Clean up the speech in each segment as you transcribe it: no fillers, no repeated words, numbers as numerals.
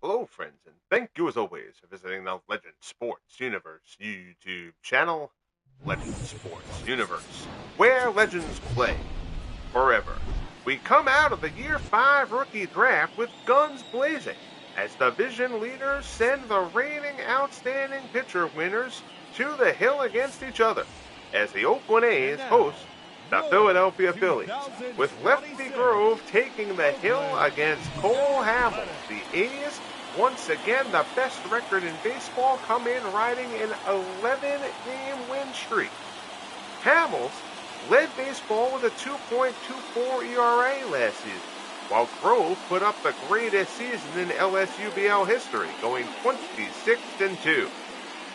Hello, friends, and thank you as always for visiting the Legend Sports Universe YouTube channel, Legend Sports Universe, where legends play forever. We come out of the Year 5 rookie draft with guns blazing as division leaders send the reigning outstanding pitcher winners to the hill against each other as the Oakland A's host the Philadelphia Phillies, with Lefty Grove taking the hill against Cole Hamels. The A's, once again the best record in baseball, come in riding an 11-game win streak. Hamels led baseball with a 2.24 ERA last season, while Grove put up the greatest season in LSUBL history, going 26-2.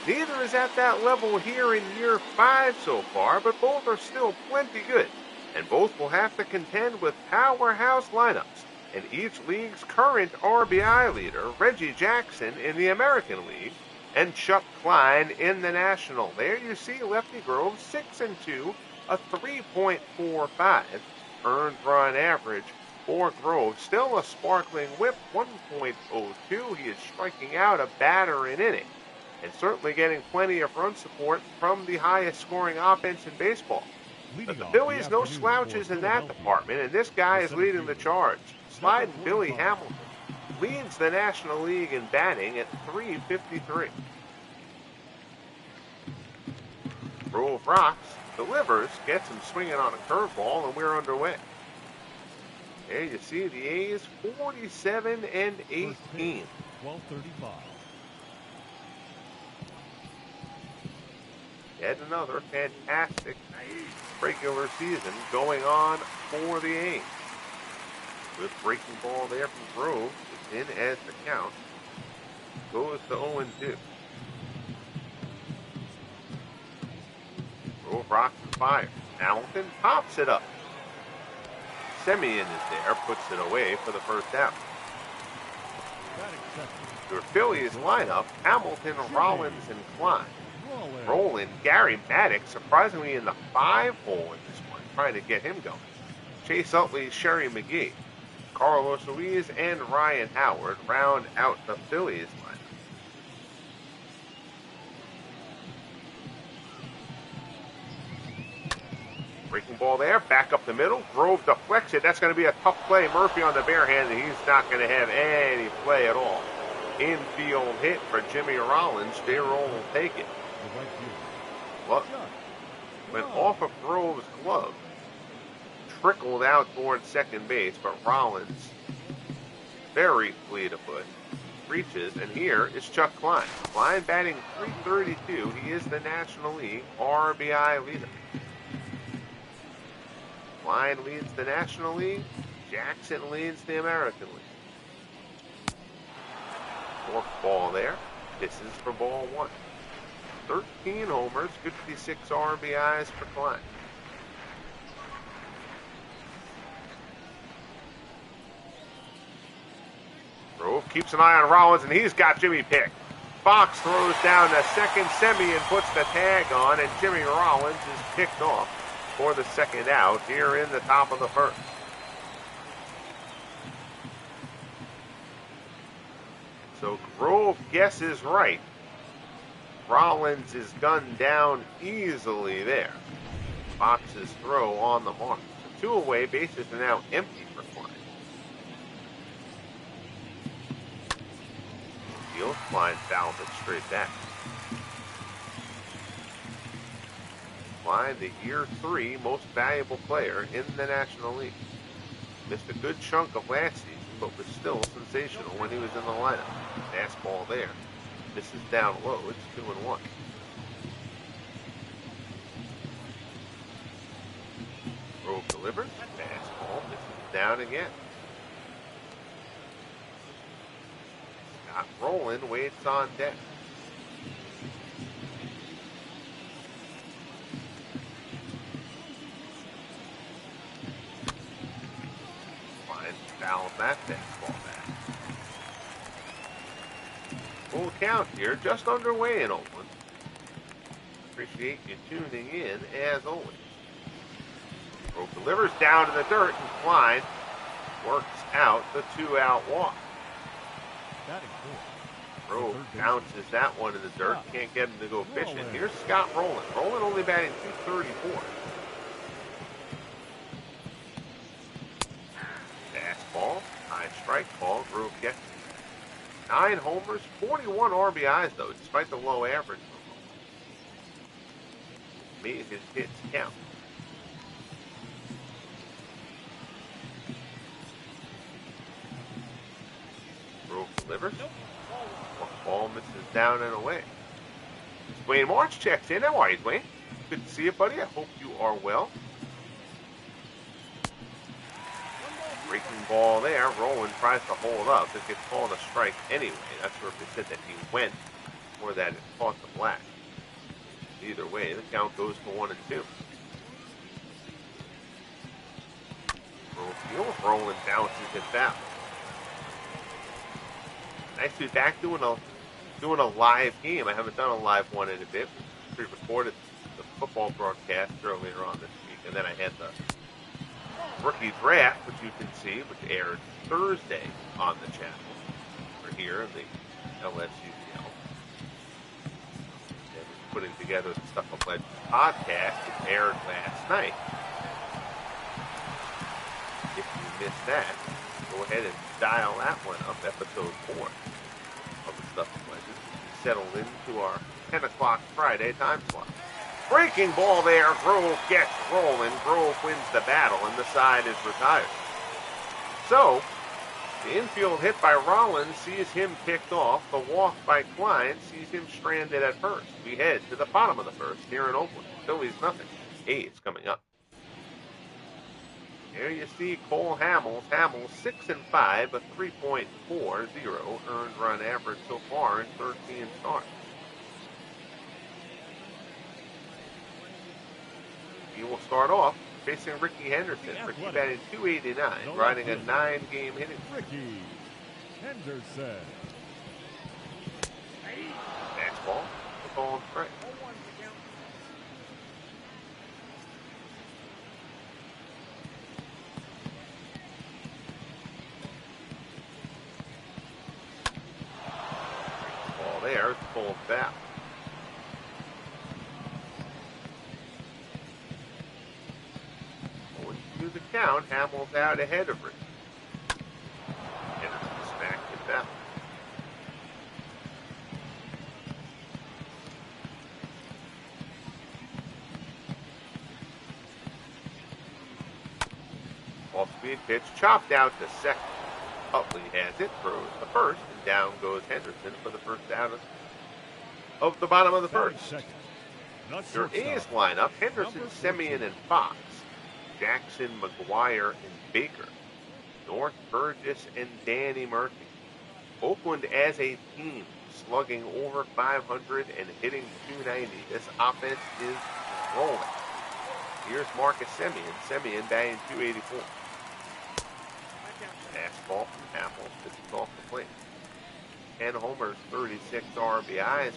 Neither is at that level here in Year 5 so far, but both are still plenty good, and both will have to contend with powerhouse lineups, and each league's current RBI leader, Reggie Jackson in the American League, and Chuck Klein in the National. There you see Lefty Grove 6-2, a 3.45 earned run average for Grove. Still a sparkling whip, 1.02. He is striking out a batter an inning, and certainly getting plenty of run support from the highest scoring offense in baseball. But the Phillies, no slouches in that department, and this guy is leading the charge. Sliding Billy Hamilton leads the National League in batting at .353. Grove rocks, delivers, gets him swinging on a curveball, and we're underway. There you see the A's 47-18. 12:35. Yet another fantastic regular season going on for the A's. With breaking ball there from Grove, it's in as the count goes to 0-2. Grove rocks and fires. Hamilton pops it up. Semien is there, puts it away for the first out. Your Phillies lineup: Hamilton, Rollins, and Klein. Roland, Gary Maddox, surprisingly in the 5-hole in this one, trying to get him going. Chase Utley, Sherry McGee, Carlos Ruiz, and Ryan Howard round out the Phillies lineup. Breaking ball there, back up the middle. Grove deflects it. That's going to be a tough play. Murphy on the bare hand, and he's not going to have any play at all. Infield hit for Jimmy Rollins. J-Roll will take it. Look, went off of Grove's glove, trickled out towards second base, but Rollins, very fleet of foot, reaches, and here is Chuck Klein. Klein batting .332. He is the National League RBI leader. Klein leads the National League. Jackson leads the American League. Fourth ball there. This is for ball one. 13 homers, 56 RBIs for Klein. Grove keeps an eye on Rollins, and he's got Jimmy picked. Fox throws down to second. Semien puts the tag on, and Jimmy Rollins is picked off for the second out here in the top of the first. So Grove guesses right. Rollins is gunned down easily there. Fox's throw on the mark. The two away, bases are now empty for Klein. Field, Klein fouls it straight back. Klein, the year 3 most valuable player in the National League. Missed a good chunk of last season, but was still sensational when he was in the lineup. Fastball there. This is down low. It's 2-1. Grove delivers. Fastball. This is down again. Scott Rowland waits on deck. Klein fouls that fastball back. Full count here, just underway in Oakland. Appreciate you tuning in, as always. Grove delivers down to the dirt, and Klein works out the 2-out walk. Grove bounces that one in the dirt. Can't get him to go fishing. Here's Scott Rowland. Rowland only batting .234. Fastball, high strike ball. Grove gets it. 9 homers, 41 RBIs though, despite the low average. Made his hits count. Grove delivers. Ball misses down and away. Dwayne March checks in. How are you, Dwayne? Good to see you, buddy. I hope you are well. Breaking ball there. Rowland tries to hold up. It gets called a strike anyway. That's where they said that he went or that it caught the black. Either way, the count goes to 1-2. Rowland bounces it back. Nice to be back doing a live game. I haven't done a live one in a bit. We pre-recorded the football broadcast earlier on this week, and then I had the rookie draft, which you can see, which aired Thursday on the channel. We're here in the LSUBL. And putting together the Stuff of Legends podcast, which aired last night. If you missed that, go ahead and dial that one up, episode 4 of the Stuff of Legends. Settled into our 10 o'clock Friday time slot. Breaking ball there. Grove gets rolling. Grove wins the battle, and the side is retired. So, the infield hit by Rollins sees him picked off. The walk by Klein sees him stranded at first. We head to the bottom of the first here in Oakland. Phillies nothing. A's coming up. Here you see Cole Hamels. Hamels 6-5, a 3.40 earned run average so far in 13 starts. He will start off facing Ricky Henderson. Ricky batting .289, riding a 9-game hitting. Ricky Henderson. Fastball, the ball and strike. Ball there, it's pulled back. The count, Hamels out ahead of Ricky. Henderson smacked it down. Off-speed pitch, chopped out to second. Utley has it, throws the first, and down goes Henderson for the first out of the bottom of the first. Your A's lineup, Henderson, Semien, and Fox. Jackson, McGuire, and Baker. North, Burgess, and Danny Murphy. Oakland as a team, slugging over 500 and hitting .290. This offense is rolling. Here's Marcus Semien. Semien batting .284. Fastball from Hamels. This is off the plate. 10 homers, 36 RBIs.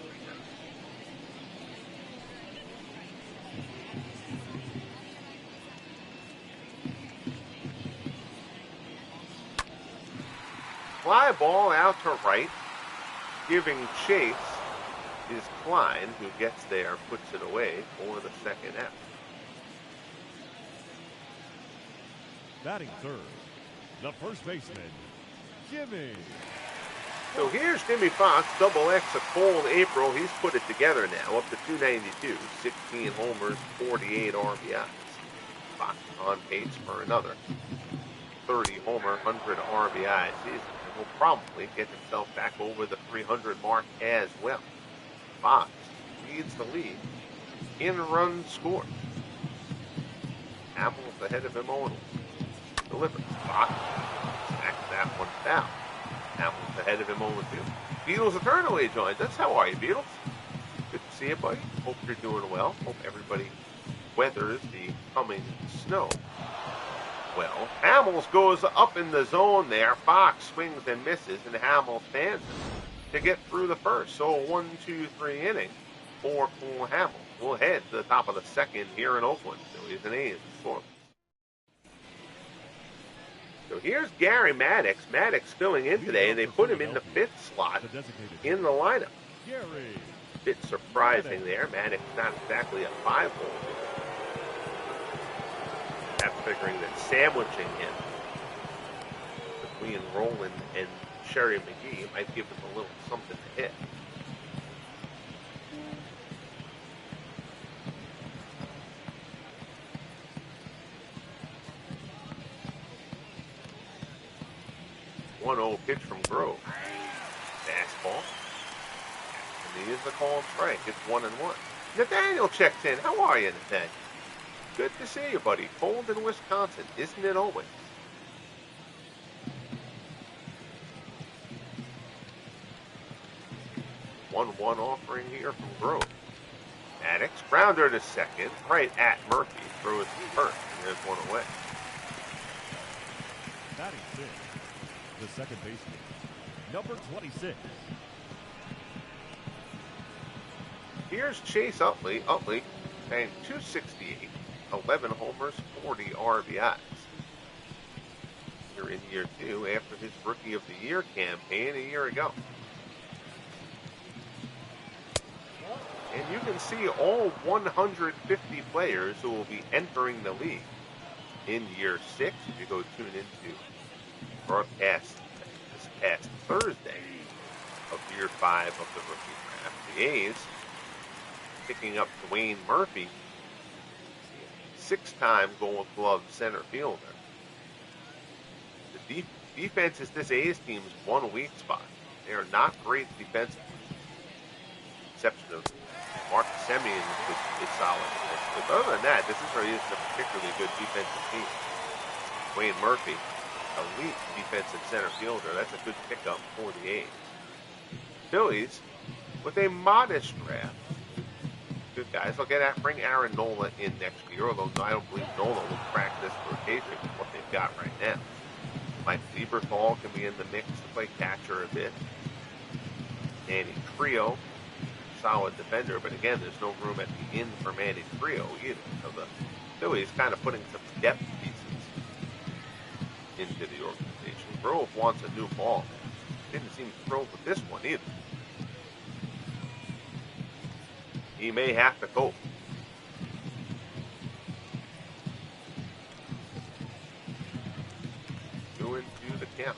Fly ball out to right. Giving chase is Klein, who gets there, puts it away for the second out. Batting third, the first baseman, Jimmy. So here's Jimmy Fox, double X, a cold April. He's put it together now, up to .292, 16 homers, 48 RBIs. Fox on pace for another 30-homer, 100 RBI season. Will probably get himself back over the 300 mark as well. Fox leads the league in runs scored. Hamels ahead of him only. Delivers. Fox smacks that one down. Hamels ahead of him only too. Beatles Eternally joins us. How are you, Beatles? Good to see you, buddy. Hope you're doing well. Hope everybody weathers the coming snow well. Hamels goes up in the zone there. Fox swings and misses, and Hamels stands to get through the first. So 1-2-3 inning for Cole Hamels. We'll head to the top of the second here in Oakland. Phillies and A's score. So here's Gary Maddox. Maddox filling in today, and they put him in the 5th slot in the lineup. Gary. Bit surprising there. Maddox not exactly a 5-hole. That's figuring that sandwiching him between Roland and Sherry McGee might give him a little something to hit. Pitch from Grove. Fastball. And he is the call strike. It's 1-1. Nathaniel checks in. How are you, Nathaniel? Good to see you, buddy. Cold in Wisconsin, isn't it always? One offering here from Grove. Maddox, grounder to second, right at Murphy. Throws to first, and there's one away. Batting six, the second baseman, number 26. Here's Chase Utley. Utley, batting .268, 11 homers, 40 RBIs. Here in year 2 after his Rookie of the Year campaign a year ago. And you can see all 150 players who will be entering the league in year 6. If you go tune into broadcast this past Thursday of year 5 of the rookie draft, the A's picking up Dwayne Murphy, 6-time Gold Glove center fielder. The defense is this A's team's one weak spot. They are not great defensively, exception of Mark Semien is solid. But other than that, this really isn't a particularly good defensive team. Dwayne Murphy, elite defensive center fielder. That's a good pickup for the A's. Phillies, with a modest draft. Good guys. They'll bring Aaron Nola in next year, although I don't believe Nola will crack this rotation with what they've got right now. Mike Lieberthal can be in the mix to play catcher a bit. Manny Trio, solid defender, but again, there's no room at the end for Manny Trio either. So the Phillies kind of putting some depth pieces into the organization. Grove wants a new ball. Didn't seem thrilled with this one either. He may have to cope. Going to the count.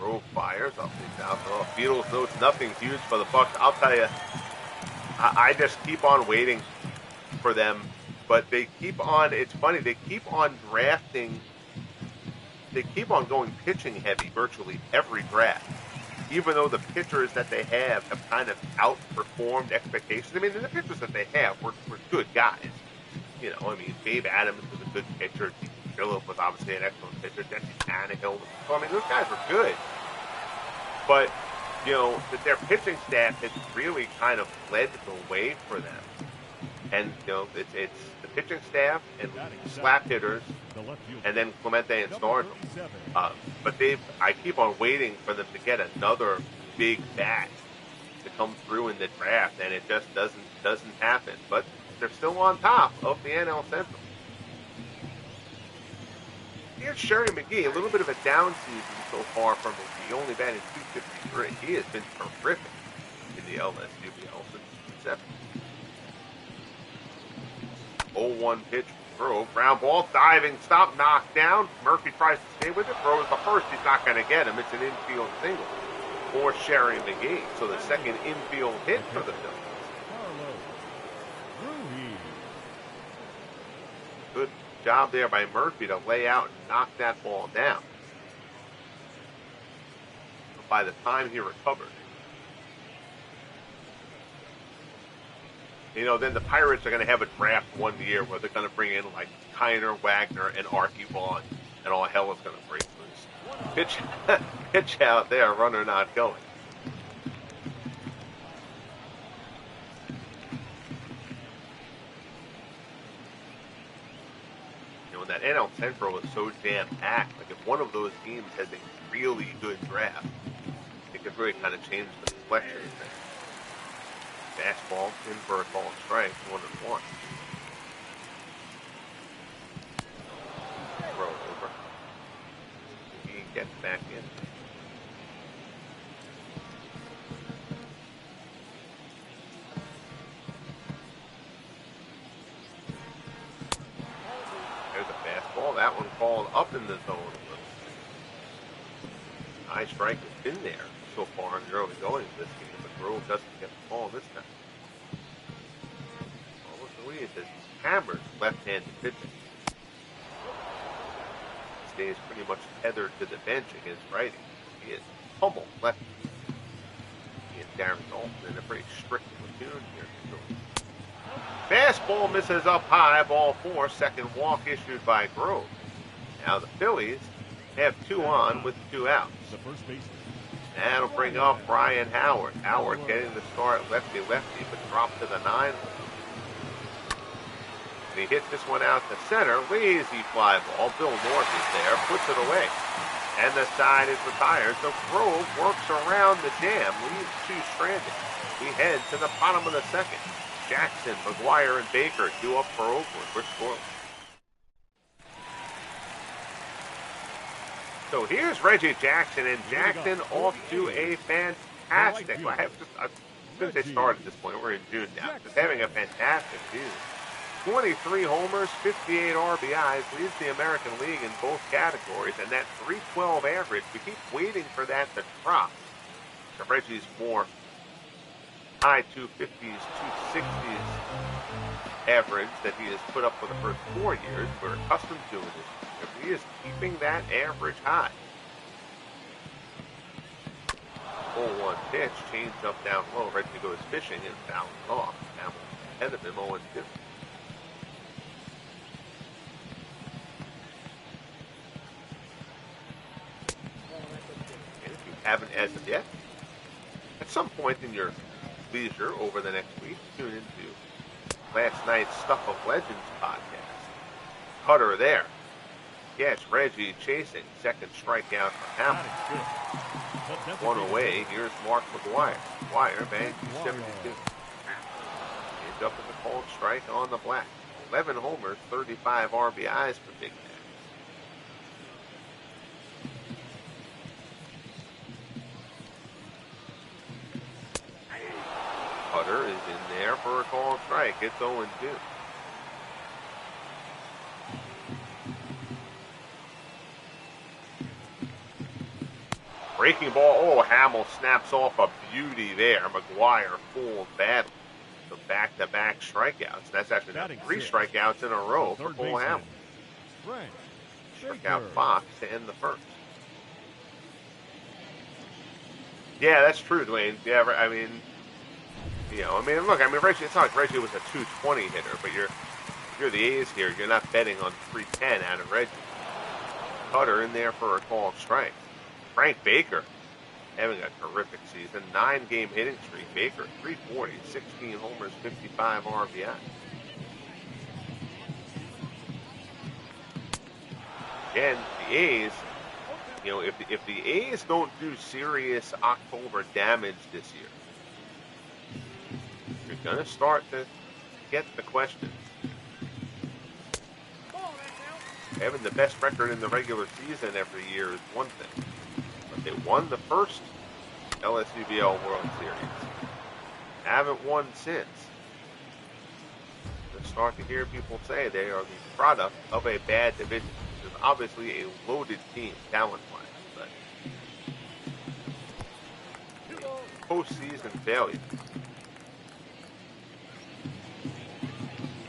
Grove fires up and down. Oh, Beatles notes nothing's huge for the Bucks. I'll tell you, I just keep on waiting for them, but they keep on. It's funny. They keep on drafting. They keep on going pitching heavy virtually every draft, even though the pitchers that they have kind of outperformed expectations. I mean, the pitchers that they have were good guys. You know, I mean, Dave Adams was a good pitcher. Phillip was obviously an excellent pitcher. Jesse Tannehill. So, I mean, those guys were good. But, you know, their pitching staff has really kind of led the way for them. And, you know, it's the pitching staff and slap hitters and then Clemente and Snardle. But I keep on waiting for them to get another big bat to come through in the draft, and it just doesn't happen. But they're still on top of the NL Central. Here's Sherry McGee, a little bit of a down season so far from McGee, only batting .253. He has been terrific in the LSUBL since inception. 0-1 pitch from Grove. Ground ball, diving stop, knocked down. Murphy tries to stay with it. Throws the first. He's not going to get him. It's an infield single for Sherry McGee. So the second infield hit for the Phillies. Good job there by Murphy to lay out and knock that ball down. But by the time he recovered, you know, then the Pirates are going to have a draft one year where they're going to bring in like Kiner, Wagner, and Archie Vaughn, and all hell is going to break loose. Pitch out there, runner not going. That NL Central is so jam-packed. Like, if one of those teams has a really good draft, it could really kind of change the complexion of things. Fastball, invert ball, strike, 1-1. gets back in. There's a fastball. That one called up in the zone. High strike has been there so far in the early going of this game, but Grove doesn't get the ball this time. Almost the lead as he hammers left-handed pitching. Stays pretty much tethered to the bench against righty. He is pummeled lefty. He and Darren Dalton in a pretty strict platoon here. Fastball misses up high, ball 4, second walk issued by Grove. Now the Phillies have 2 on with 2 outs. The first baseman. That'll bring up Ryan Howard. Howard getting the start lefty-lefty, but dropped to the 9. And he hits this one out to center. Lazy fly ball. Bill North is there, puts it away. And the side is retired. So Grove works around the jam, leaves 2 stranded. We head to the bottom of the second. Jackson, McGuire, and Baker due up for Oakland. We're scoreless. So here's Reggie Jackson, and Jackson off to a fantastic. I shouldn't say start at this point. We're in June now. Just having a fantastic season. 23 homers, 58 RBIs, leads the American League in both categories, and that 312 average, we keep waiting for that to drop. So Reggie's more high 250s, 260s average that he has put up for the first 4 years. We're accustomed to it. He is keeping that average high. 0-1 pitch, change up down low. Reggie goes fishing and fouls off. Hamels ahead of him, 0-2. And if you haven't as of yet, at some point in your leisure over the next week, tune into last night's Stuff of Legends podcast. Cutter there. Yes, Reggie chasing. Second strikeout for Hamels. 1 away. Here's Mark McGuire. McGuire bangs 72. He's up at the cold strike on the black. 11 homers, 35 RBIs for Big Man. Cutter is in there for a called strike. It's 0-2. Breaking ball. Oh, Hamels snaps off a beauty there. McGuire fooled badly. So back-to-back strikeouts. That's actually now 3 strikeouts in a row for Cole Hamels. Struck out Fox to end the first. Yeah, that's true, Dwayne. Yeah, I mean, look, Reggie, it's not like Reggie was a 220 hitter, but you're the A's here. You're not betting on 310 out of Reggie. Cutter in there for a called strike. Frank Baker having a terrific season. 9-game hitting streak. Baker, 340, 16 homers, 55 RBI. And the A's, if the A's don't do serious October damage this year, you're going to start to get the question. Having the best record in the regular season every year is one thing. But they won the first LSUBL World Series. Haven't won since. You'll start to hear people say they are the product of a bad division. Which is obviously a loaded team, talent-wise. But postseason failure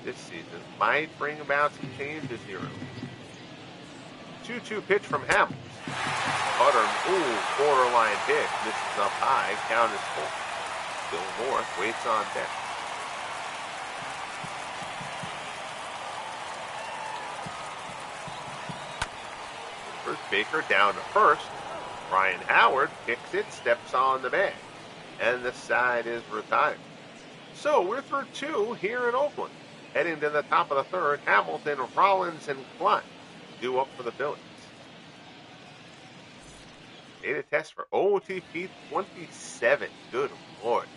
this season might bring about some changes here. 2-2 pitch from Hamels. Cutter, borderline pitch. Misses up high. Count is full. Bill North waits on deck. First Baker down to first. Ryan Howard kicks it, steps on the bag. And the side is retired. So we're through 2 here in Oakland. Heading to the top of the third, Hamilton, Rollins, and Klein due up for the Phillies. Data test for OTP 27. Good Lord.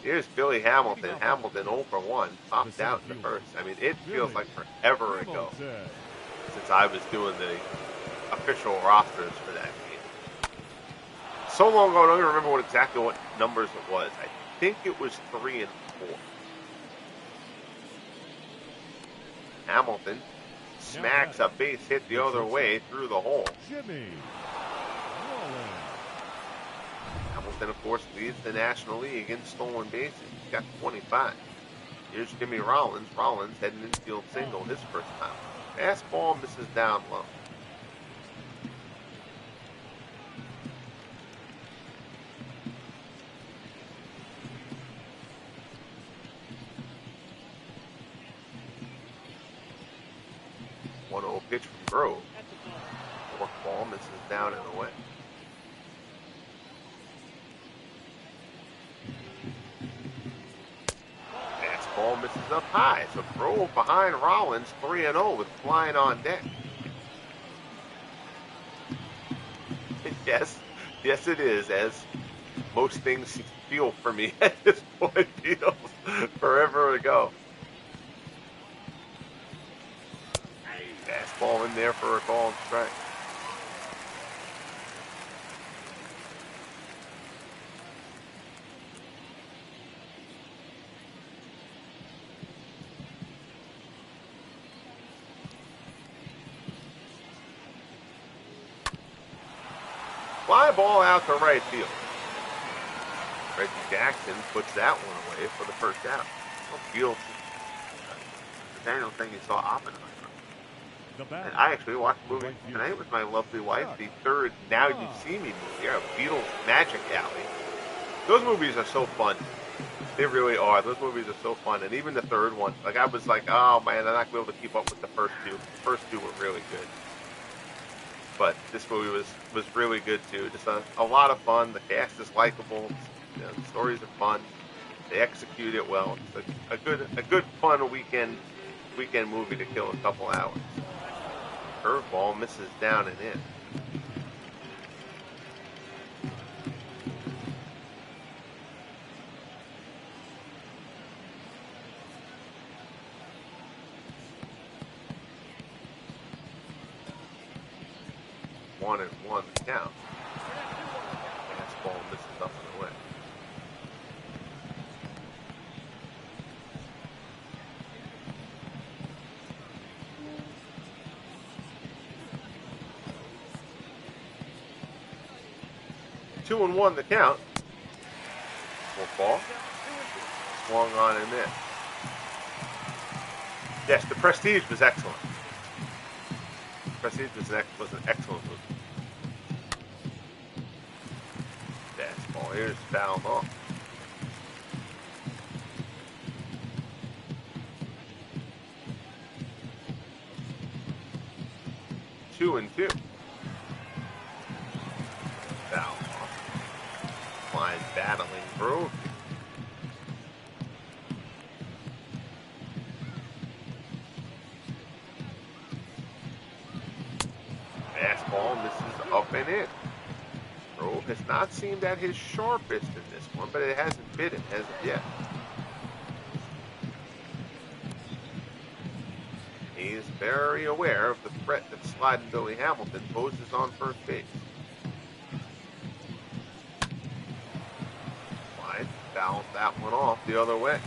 Here's Billy Hamilton. Hamilton 0 for 1. Popped out in the first. I mean, it feels like forever ago since I was doing the official rosters for that game. So long ago, I don't even remember exactly what numbers it was. I think it was 3 and 4. Hamilton smacks a base hit the other way through the hole. Jimmy Rollins. Hamilton, of course, leads the National League in stolen bases. He's got 25. Here's Jimmy Rollins. Rollins had an infield single his first time. Fastball misses down low. Pitch from Grove. Fork ball misses down and away. Fastball misses up high. So Grove behind Rollins, 3-0 with Klein on deck. Yes, it is. As most things feel for me at this point, feels forever ago. Fastball in there for a called strike. Fly ball out to right field. Reggie Jackson puts that one away for the first out. Field. Daniel thing you saw Oppenheimer. And I actually watched the movie tonight with my lovely wife, the third Now You See Me movie, Beatles Magic Alley. Those movies are so fun. They really are. Those movies are so fun. And even the third one, like I was like, oh man, I'm not going to be able to keep up with the first two. The first two were really good. But this movie was really good too. Just a lot of fun. The cast is likable. You know, the stories are fun. They execute it well. It's a good fun weekend movie to kill a couple hours. Curveball misses down and in. One and one to count. Fastball misses up and away. Two and one to count. Full ball. Swung on and in. Yes, the Prestige was excellent. Prestige was an excellent movie. Fastball here's fouled off. Two and two. Foul off. Klein battling through. Fastball misses up and in. Grove has not seemed at his sharpest in this one, but it hasn't bitten as of yet. He is very aware of the threat that sliding Billy Hamilton poses on first base. Klein fouls that one off the other way.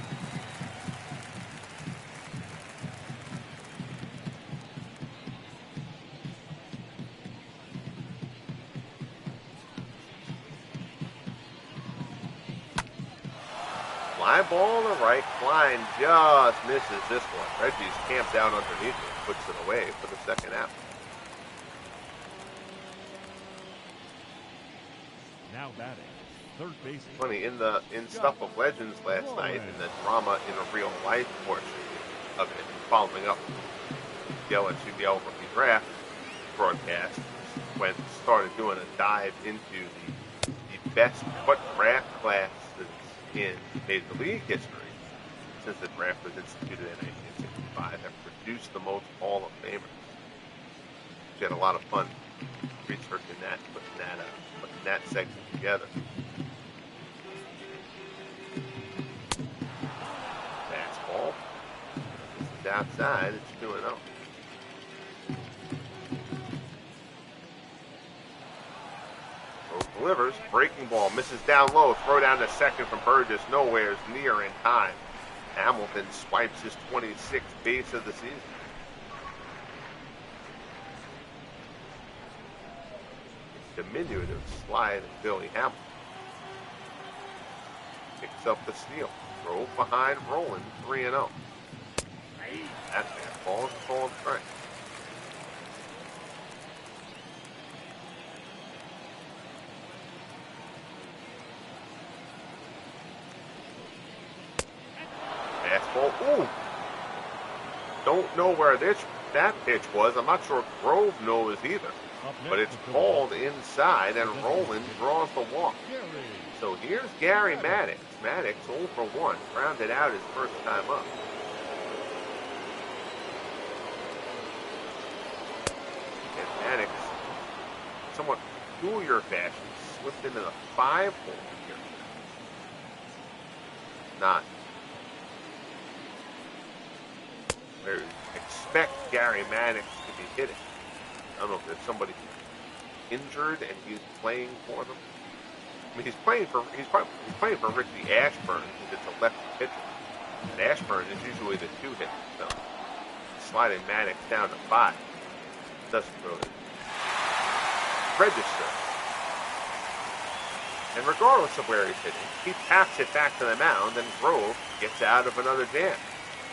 Fly ball to right. Klein just misses this one. Reggie's camped out underneath it, puts it away for the second out. Now batting, third base. Funny, in Stuff of Legends last night, in the drama in a real life portion of it, following up the LSUBL rookie draft broadcast, when started doing a dive into the best what draft classes in Major League history since the draft was instituted in 1965 have produced the most Hall of Famers. We had a lot of fun researching that, putting that segment together. Fastball. This is outside. It's 2-0. delivers. Breaking ball misses down low. Throw down to second from Burgess. Nowhere's near in time. Hamilton swipes his 26th base of the season. Diminutive slide of Billy Hamilton. Picks up the steal. Grove behind Roland, 3-0. That's it. Ball is called strike. Fastball. Ooh. Don't know where that pitch was. I'm not sure Grove knows either. But it's called inside, and Roland draws the walk. So here's Gary Maddox. Maddox 0 for 1. Grounded out his first time up. And Maddox, somewhat peculiar fashion, slipped into the 5-hole here. Not where you expect Gary Maddox to be hitting. I don't know if there's somebody injured and he's playing for them. I mean, he's playing for Richie Ashburn because it's a lefty pitcher. And Ashburn is usually the 2-hitter, so sliding Maddox down to 5 doesn't really register. And regardless of where he's hitting, he taps it back to the mound, and Grove gets out of another jam.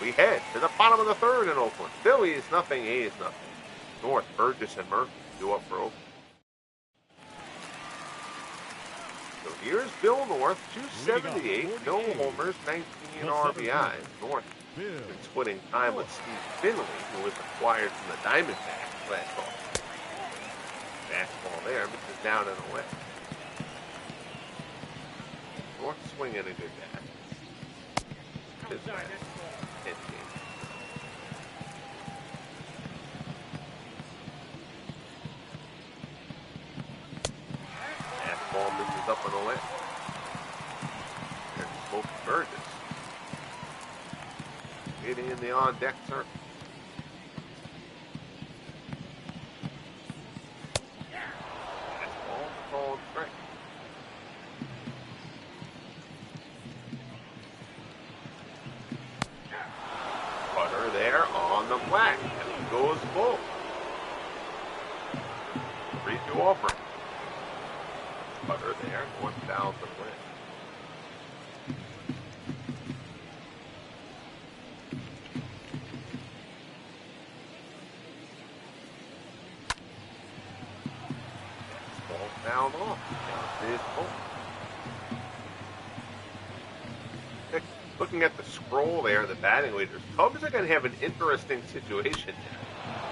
We head to the bottom of the third in Oakland. Phillies nothing, A's nothing. North, Burgess and Murphy do up for Oakland. So here's Bill North, 278, no homers, 19 RBIs. North been splitting time with Steve Finley, who was acquired from the Diamondbacks last off. Fastball there, misses down and away. North swinging a good bat. His last 10 games. Ball misses up and away. There's Smoke Burgess. Getting in the on-deck circle. That's ball called strike. Cutter there on the black. And he goes full. 3-2 offering. Cutter there, 1,000 win. Ball fouled off. Down to his home. Looking at the scroll there, the batting leaders, Cubs are going to have an interesting situation here.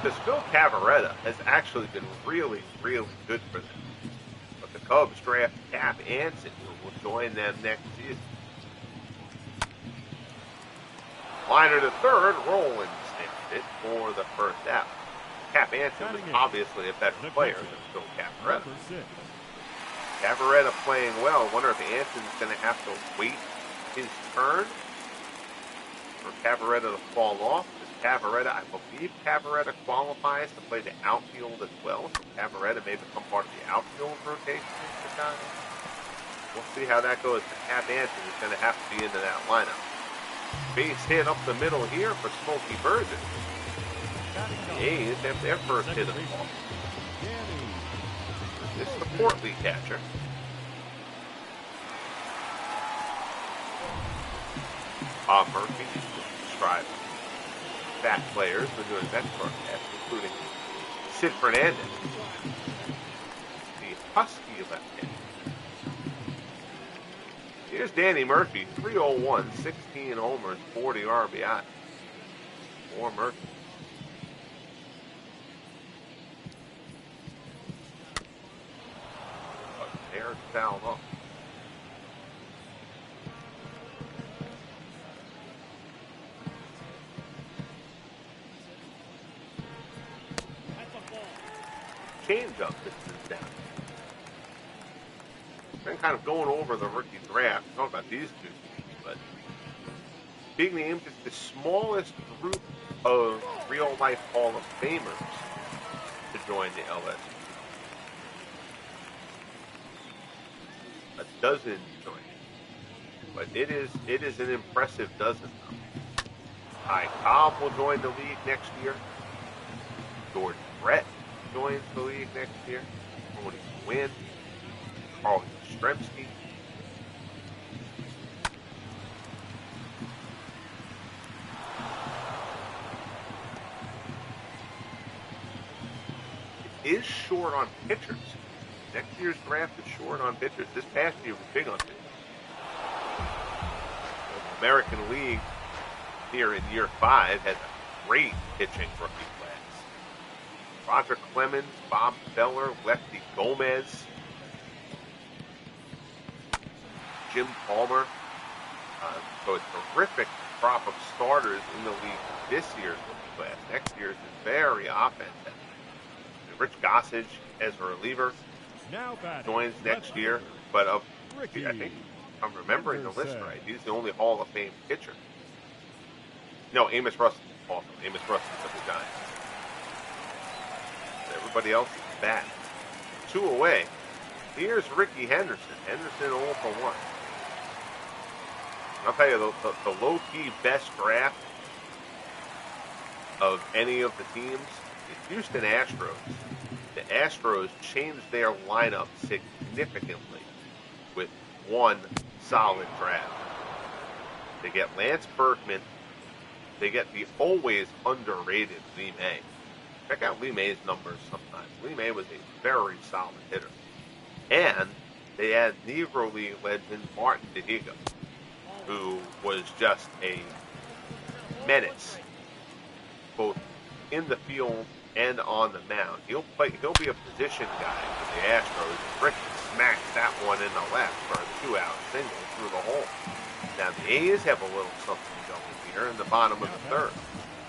Because Phil Cavarretta has actually been really, really good for them. The Cubs draft Cap Anson, who will join them next season. Liner to third, Roland sniffed it for the first out. Cap Anson was obviously a better player than Phil Cavarretta. Cavarretta playing well. I wonder if Anson's going to have to wait his turn for Cavarretta to fall off. Cavarretta, I believe Cavarretta qualifies to play the outfield as well, so Cavarretta may become part of the outfield rotation in Chicago. We'll see how that goes. But Cap Anson is going to have to be into that lineup. Base hit up the middle here for Smokey Burgess. The A's have their first hit of the ball. This is the Portly catcher. Bob Murphy described fat players when doing bench broadcasts, including Sid Fernandez, the husky left-hander. Here's Danny Murphy, 301, 16 homers, 40 RBI. More Murphy. But there's fouled off. Change up this is down. Been kind of going over the rookie draft. Talk about these two teams, but big names is the smallest group of real life Hall of Famers to join the LSUBL. dozen join. But it is an impressive dozen. Ty Cobb will join the league next year. George Brett joins the league next year. Tony Gwynn, Carl Yastrzemski. It is short on pitchers. Next year's draft is short on pitchers. This past year was big on pitchers. The American League here in year 5 has a great pitching rookie class. Roger Clemens, Bob Feller, Lefty Gomez, Jim Palmer. So a terrific crop of starters in the league this year's rookie class. Next year's is very offensive. Rich Gossage as a reliever joins next year, but I think I'm remembering the list right. He's the only Hall of Fame pitcher. No, Amos Russell also. Amos Russell for the Giants. Everybody else is back. 2 away. Here's Ricky Henderson. Henderson 0 for 1. I'll tell you, the low-key best draft of any of the teams, the Houston Astros. The Astros changed their lineup significantly with one solid draft. They get Lance Berkman. They get the always underrated Lee May. Check out Lee May's numbers sometimes. Lee May was a very solid hitter. And they add Negro League legend Martin DeHigo, who was just a menace, both in the field and on the mound. He'll be a position guy for the Astros. Ricky smacks that one in the left for a 2-out single through the hole. Now the A's have a little something going here in the bottom of the 3rd.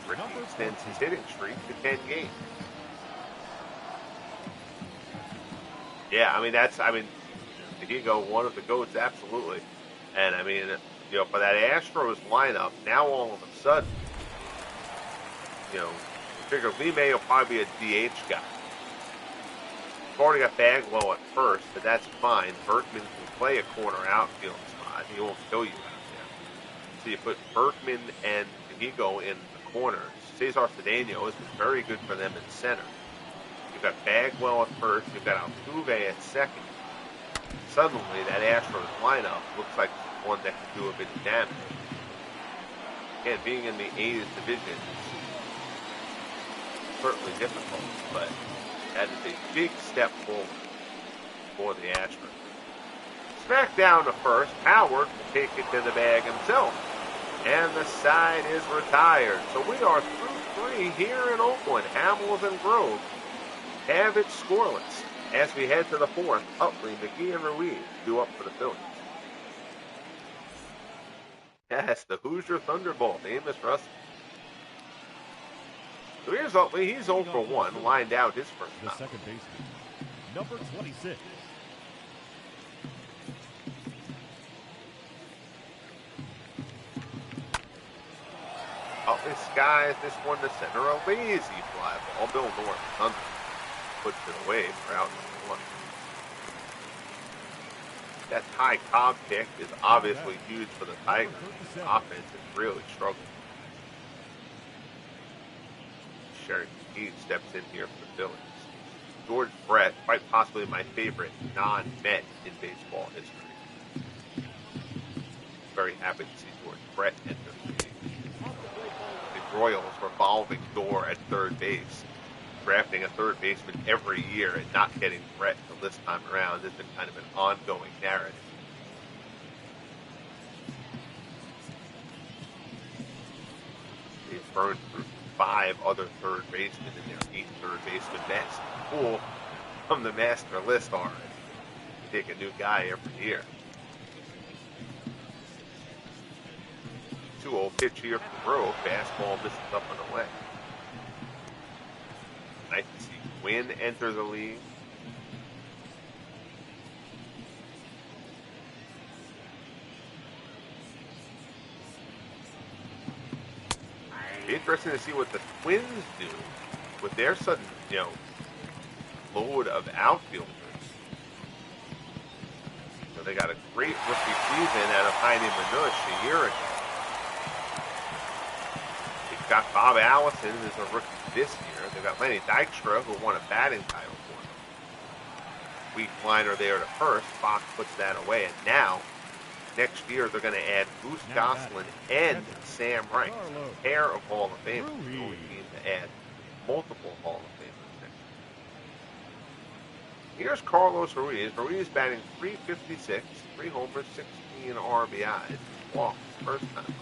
Ricky extends his hitting streak to 10 games. Yeah, DeHigo, one of the GOATs, absolutely. And for that Astros lineup, now all of a sudden, figure Lee May will probably be a DH guy. We've already got Bagwell at first, but that's fine. Berkman can play a corner outfield spot. He won't kill you out there. So you put Berkman and DeHigo in the corners. Cesar Cedeno has been very good for them in center. You've got Bagwell at first. You've got Altuve at second. Suddenly, that Astros lineup looks like one that can do a bit of damage. Again, being in the A's division certainly difficult, but that is a big step forward for the Astros. Smack down to first. Howard will take it to the bag himself, and the side is retired. So we are through 3 here in Oakland. Hamels and Grove have it scoreless as we head to the 4th. Utley, McGee, and Ruiz due up for the Phillies. Yes, the Hoosier Thunderbolt, Amos Russell. So here's Utley. He's 0 for 1. Lined out his first the second baseman, number 26. Utley skies this one to center. A lazy fly ball. Bill North Thunder puts it away for out number 1. That Ty Cobb pick is obviously huge for the Tigers. The offense is really struggling. Sherry McGee steps in here for the Phillies. George Brett, quite possibly my favorite non-Met in baseball history. Very happy to see George Brett enter the league. The Royals revolving door at third base, drafting a third baseman every year and not getting Brett until this time around has been kind of an ongoing narrative. They've burned through 5 other third basemen in their 8 third baseman nest. Cool from the master list already. Take a new guy every year. 2-0 pitch here from Grove. Fastball misses up and away. Nice to see Gwynn enter the league. Be interesting to see what the Twins do with their sudden, load of outfielders. So they got a great rookie season out of Heine Manush a year ago. They've got Bob Allison as a rookie this year. They've got Lenny Dykstra, who won a batting title for them. Weak liner there to first. Fox puts that away. And now, next year, they're going to add Bruce Gosselin and Sam Ranks, a pair of Hall of Famers. The only team to add multiple Hall of Famers next year. Here's Carlos Ruiz. Ruiz batting .356, 3 homers, 16 RBIs. Walks first time.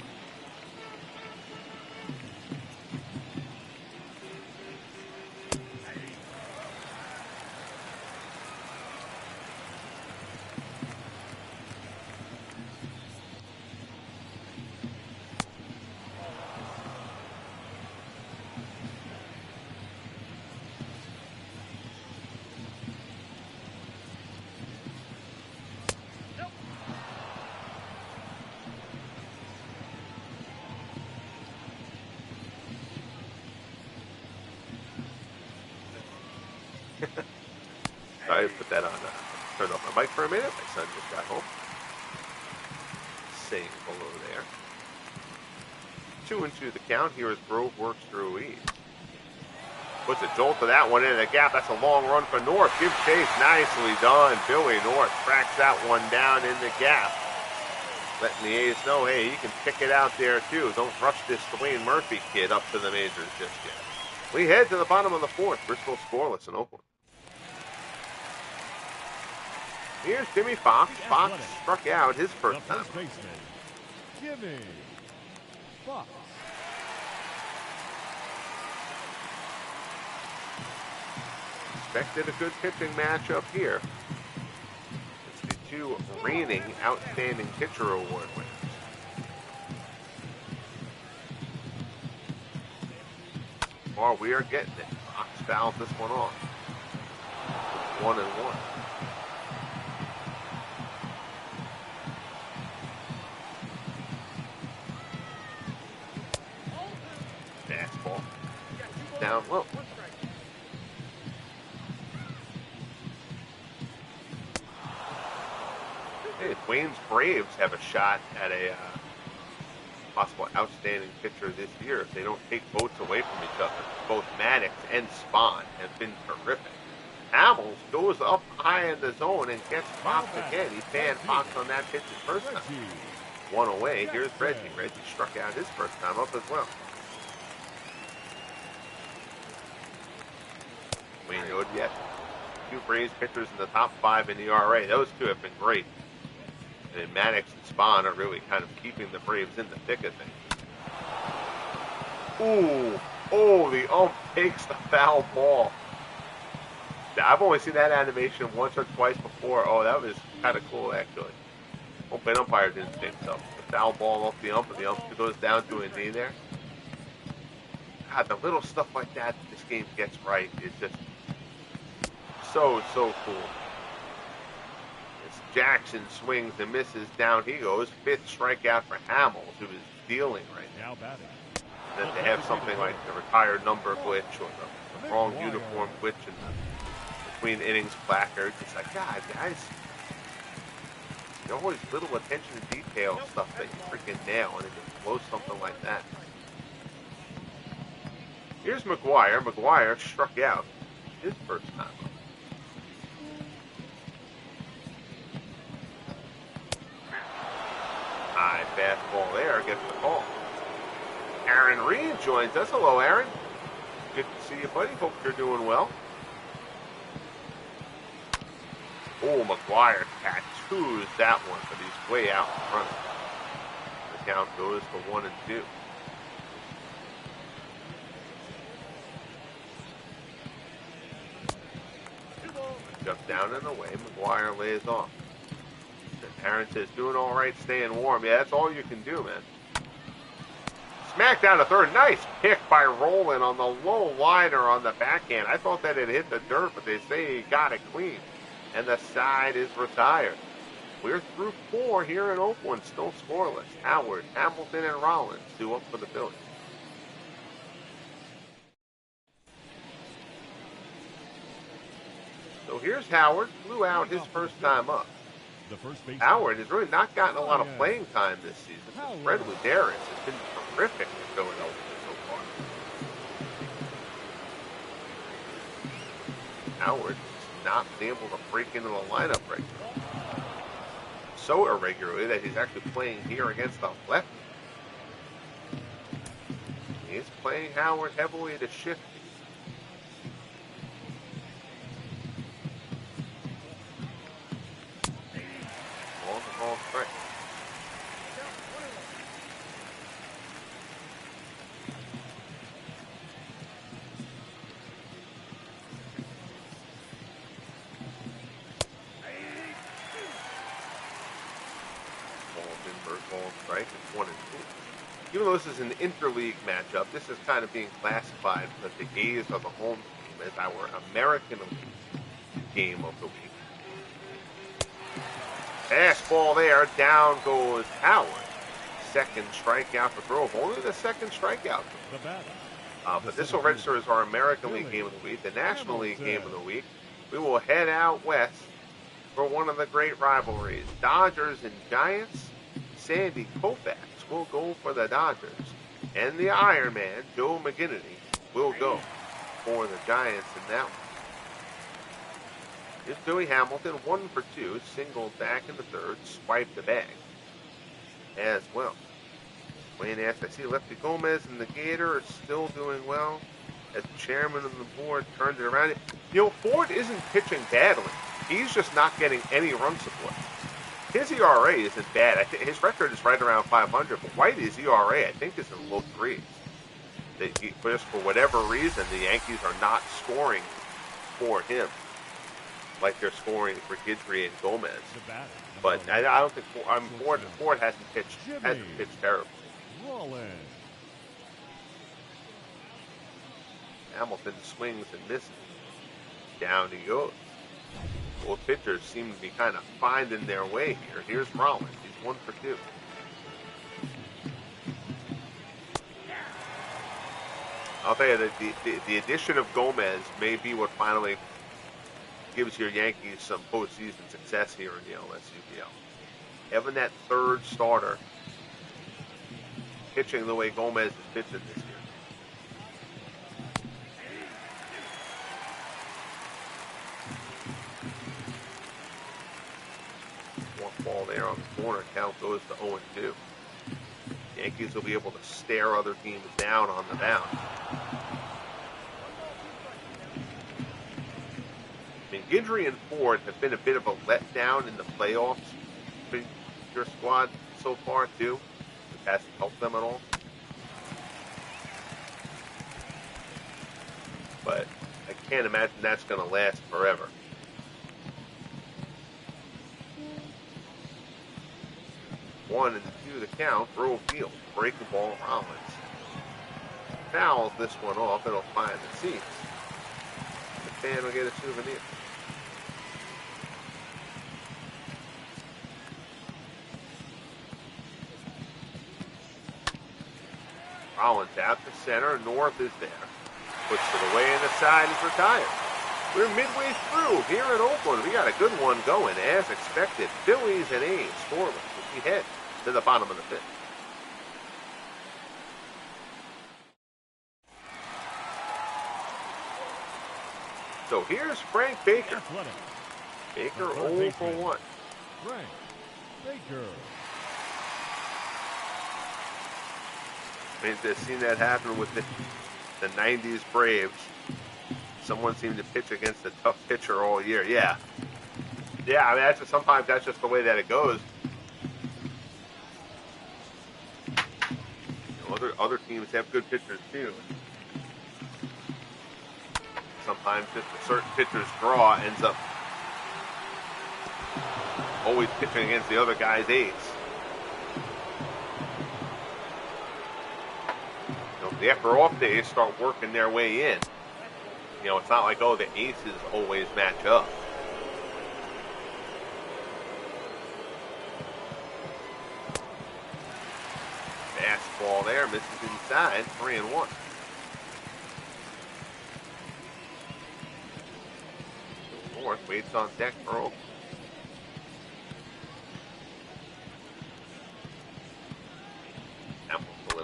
Sorry, put that on. Turned off my mic for a minute. My son just got home. Saying hello there. 2-2 the count. Here as Grove works through Ruiz. Puts a jolt to that one into the gap. That's a long run for North. Give chase. Nicely done. Billy North tracks that one down in the gap. Letting the A's know, hey, you can pick it out there too. Don't rush this Dwayne Murphy kid up to the majors just yet. We head to the bottom of the fourth. Bristol scoreless in Oakland. Here's Jimmy Fox. Fox struck out his first time. Jimmy Fox. Expected a good pitching matchup here. It's the two reigning Outstanding Pitcher Award winners. Well, we are getting it. Fox fouls this one off. 1-1. Fastball. Down low. Hey, Wayne's Braves have a shot at a possible outstanding pitcher this year if they don't take votes away from each other. Both Maddox and Spahn have been terrific. Hamels goes up high in the zone and gets Fox again. He fanned Fox on that pitch his first time. One away. Here's Reggie. Reggie struck out his first time up as well. Wayne Odiet. Two Braves pitchers in the top 5 in the ERA. Those two have been great. And Maddox and Spahn are really kind of keeping the Braves in the thick of things. Ooh. Oh, the ump takes the foul ball. I've only seen that animation once or twice before. Oh, that was kind of cool, actually. Open umpire didn't think so. The foul ball off the ump, and the ump goes down to a knee there. God, the little stuff like that this game gets right is just so cool. As Jackson swings and misses, down he goes. 5th strikeout for Hamels, who is dealing right now. Then they have something like the retired number glitch or the wrong uniform glitch in the between innings placard. It's like, God, guys, there's always little attention to detail stuff that you freaking nail, and it just blows something like that. Here's McGuire. McGuire struck out his first time up. High fastball there, gets the call. Aaron Reed joins us. Hello, Aaron. Good to see you, buddy. Hope you're doing well. Oh, McGuire tattoos that one, but he's way out in front. The count goes to 1-2. Jump down and away. McGuire lays off. And Aaron says, doing all right, staying warm. Yeah, that's all you can do, man. Smacked down to third. Nice pick by Rowland on the low liner on the backhand. I thought that it hit the dirt, but they say he got it clean. And the side is retired. We're through 4 here in Oakland, still scoreless. Howard, Hamilton, and Rollins due up for the Phillies. So here's Howard, flew out his first time up. The first baseman. Howard has really not gotten a lot of playing time this season. Fred Luderis has been terrific in Philadelphia so far. Howard has not been able to break into the lineup regularly. So irregularly that he's actually playing here against the lefty. He's playing Howard heavily to shift. Ball strike. Ball strike. It's 1-2. Even though this is an interleague matchup, this is kind of being classified that the A's are the home team as our American game of the week. Fastball there, down goes Howard. Second strikeout for Grove. Only the second strikeout. But this will register as our American League game of the week. The National League game of the week, we will head out west for one of the great rivalries. Dodgers and Giants. Sandy Koufax will go for the Dodgers. And the Iron Man, Joe McGinnity, will go for the Giants in that one. Here's Billy Hamilton, 1 for 2, singled back in the third, swiped the bag as well. Wayne asked, I see Lefty Gomez and the Gator are still doing well as the chairman of the board turned it around. You know, Ford isn't pitching badly. He's just not getting any run support. His ERA isn't bad. I think his record is right around 500, but Whitey's ERA, I think, is in low threes. Just for whatever reason, the Yankees are not scoring for him like they're scoring for Guidry and Gomez. But I don't think Ford hasn't pitched terribly. Hamilton swings and misses. Down he goes. Both pitchers seem to be kind of finding their way here. Here's Rollins. He's 1 for 2. I'll tell you that the addition of Gomez may be what finally gives your Yankees some postseason success here in the LSUBL. Having that third starter pitching the way Gomez is pitching this year. Ball there on the corner. Count goes to 0-2. Yankees will be able to stare other teams down on the mound. I mean, Guidry and Ford have been a bit of a letdown in the playoffs for your squad so far, too. It hasn't helped them at all. But I can't imagine that's going to last forever. 1-2 the count. Grove field. Breaking ball. Rollins fouls this one off. It'll find the seats. The fan will get a souvenir. Rollins out to center. North is there. Puts it away and the side is retired. We're midway through here in Oakland. We got a good one going as expected. Phillies and A's scoreless as we head to the bottom of the fifth. So here's Frank Baker. Baker 0 for 1. Frank Baker. I mean, I've seen that happen with the 90s Braves. Someone seemed to pitch against a tough pitcher all year. Yeah. I mean, sometimes that's just the way that it goes. Other teams have good pitchers too. Sometimes just a certain pitcher's draw ends up always pitching against the other guy's ace. The after off days start working their way in. It's not like, the aces always match up. Fastball there, misses inside, 3-1. North waits on deck for Oakland.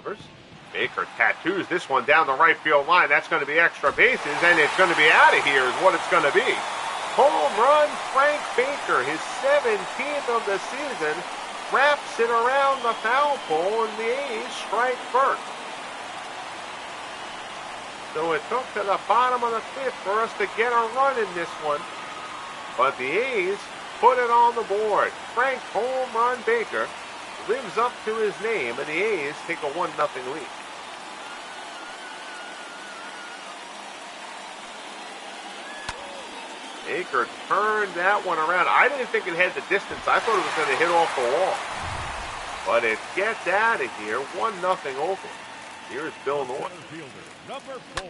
delivers. Baker tattoos this one down the right field line. That's going to be extra bases, and it's going to be out of here is what it's going to be. Home run, Frank Baker, his 17th of the season, wraps it around the foul pole, and the A's strike first. So it took to the bottom of the fifth for us to get a run in this one. But the A's put it on the board. Frank Home Run Baker lives up to his name, and the A's take a 1-0 lead. Baker turned that one around. I didn't think it had the distance. I thought it was going to hit off the wall. But it gets out of here. 1-0 Oakland. Here's Bill North. Number 4.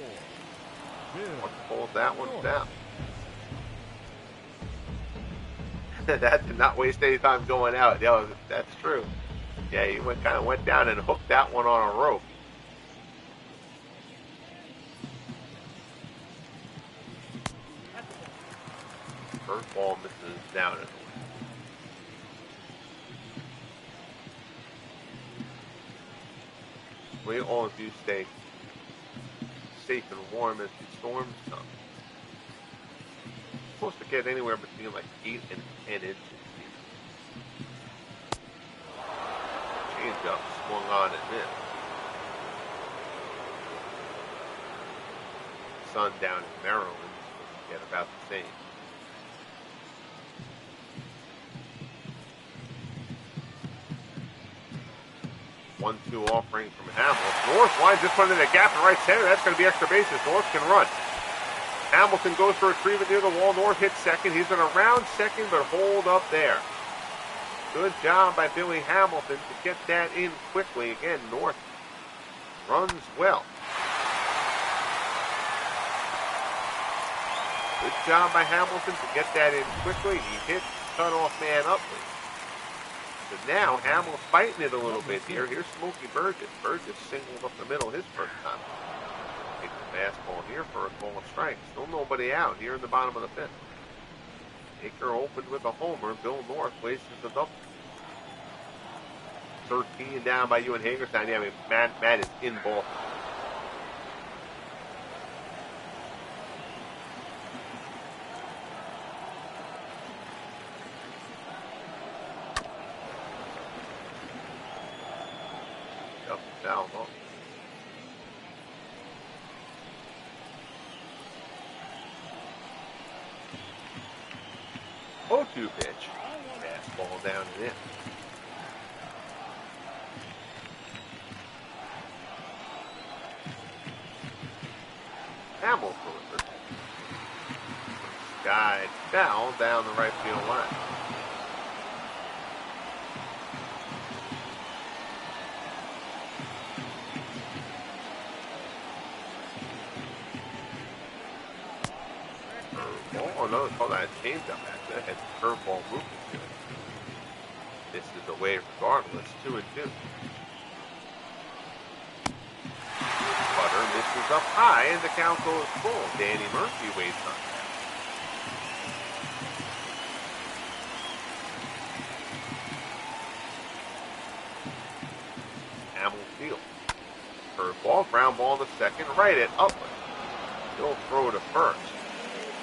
North pulls that one down. That did not waste any time going out. That's true. Yeah, he kind of went down and hooked that one on a rope. First ball misses down and away. We all do stay safe and warm as the storms come. Supposed to get anywhere between like 8 and 10 inches. Change up, swung on and missed. Sun down in Maryland is get about the same. 1-2 offering from Hamilton. North winds this one in the gap in right center. That's going to be extra bases. North can run. Hamilton goes for a retrieve it near the wall. North hits second. He's going to round second, but hold up there. Good job by Billy Hamilton to get that in quickly. Again, North runs well. Good job by Hamilton to get that in quickly. He hits cutoff man up. So now Hamill's fighting it a little bit here. Here's Smokey Burgess. Burgess singled up the middle his first time. Takes the fastball here for a ball of strike. Still nobody out here in the bottom of the fifth. Baker opened with a homer. Bill North places the double. 13 down by Ewan Hagerstown. Yeah, I mean, Matt is in Baltimore. Foul ball. 0-2 pitch. Fastball down and in. Hamilton delivered. Sky foul down the right field line. Oh no, it's called that change-up actually. That had curveball movement to it. This is away regardless. 2-2. Butter misses up high and the count goes full. Danny Murphy waits on that. Hamel field. Curveball, ground ball to second, right at Upland. He'll throw to first.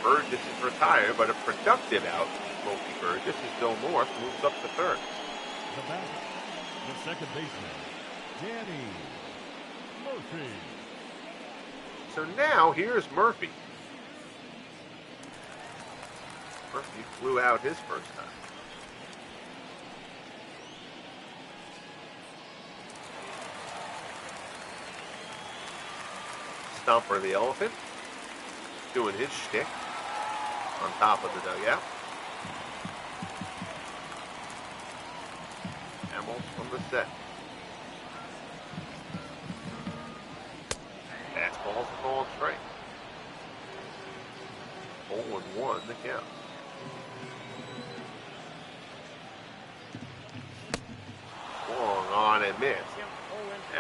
Burgess is retired, but a productive out. Smokey Burgess as Bill North moves up to third. The batter, the second baseman, Danny Murphy. So now here's Murphy. Murphy flew out his first time. Stumper the Elephant doing his shtick on top of the dugout. Hamels from the set. Fastball's a ball strike. 0-1 the count. Swung on and missed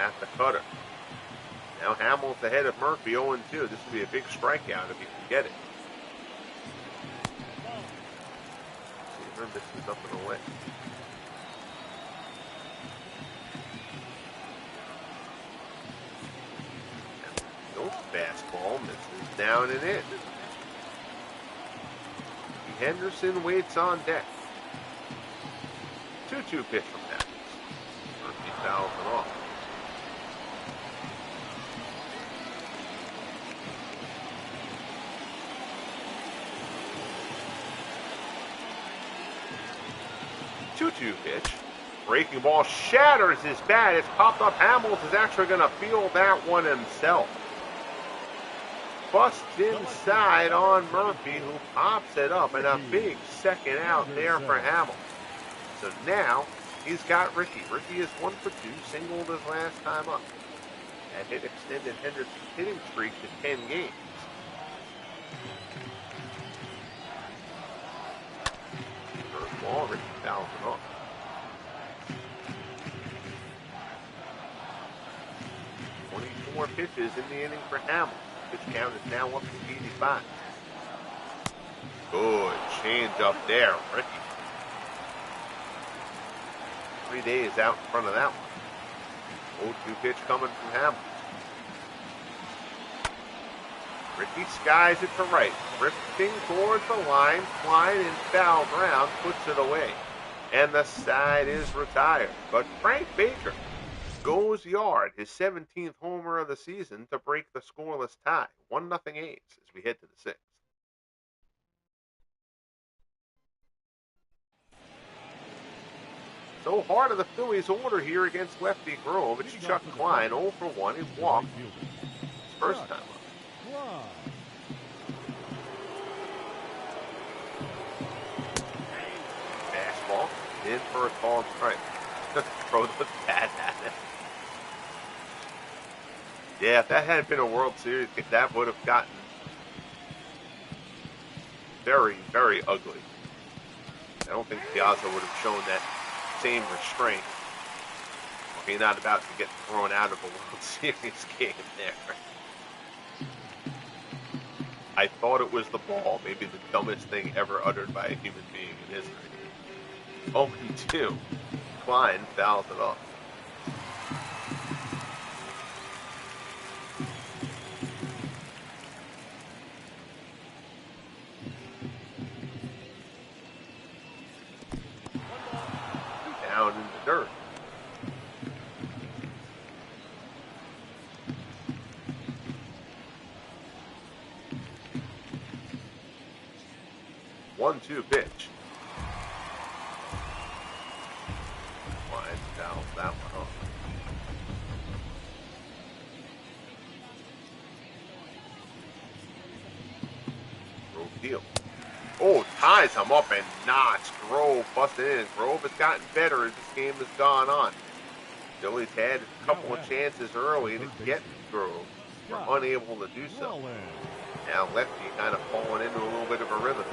at the cutter. Now Hamels ahead of Murphy 0-2. This would be a big strikeout if he can get it. This is up and away. Ball misses down and in. Henderson waits on deck. 2-2 pitch from Hamels. Murphy fouls it off. Two-two pitch. Breaking ball shatters his bat. It's popped up. Hamels is actually going to field that one himself. Busts inside on Murphy, who pops it up, and a big second out there for Hamels. So now he's got Ricky. Ricky is 1 for 2, singled his last time up. That hit extended Henderson's hitting streak to 10 games. First ball, Ricky fouls it off. More pitches in the inning for Hamels. Pitch count is now up to 85. Good change up there, Ricky. 3 days out in front of that one. 0-2 pitch coming from Hamels. Ricky skies it to right. Drifting towards the line. Klein in foul ground puts it away. And the side is retired. But Frank Baker goes yard, his 17th homer of the season, to break the scoreless tie. 1-0 A's as we head to the 6th. So hard of the Phillies order here against Lefty Grove. It's Chuck Klein, 0 for 1. He walked his first time up. Fastball in for a called strike. Throw the bat at it. Yeah, if that hadn't been a World Series, that would have gotten very, very ugly. I don't think Piazza would have shown that same restraint. He's not about to get thrown out of a World Series game there. I thought it was the ball, maybe the dumbest thing ever uttered by a human being in history. 0-2. Klein fouls it off. Down in the dirt. One-two pitch. Klein fouls that one off. Grove deal. Oh, ties him up and knots Grove busted in. Grove has gotten better as this game has gone on. Phillies had a couple of chances early to get Grove. Were unable to do so. Now Lefty kind of falling into a little bit of a rhythm.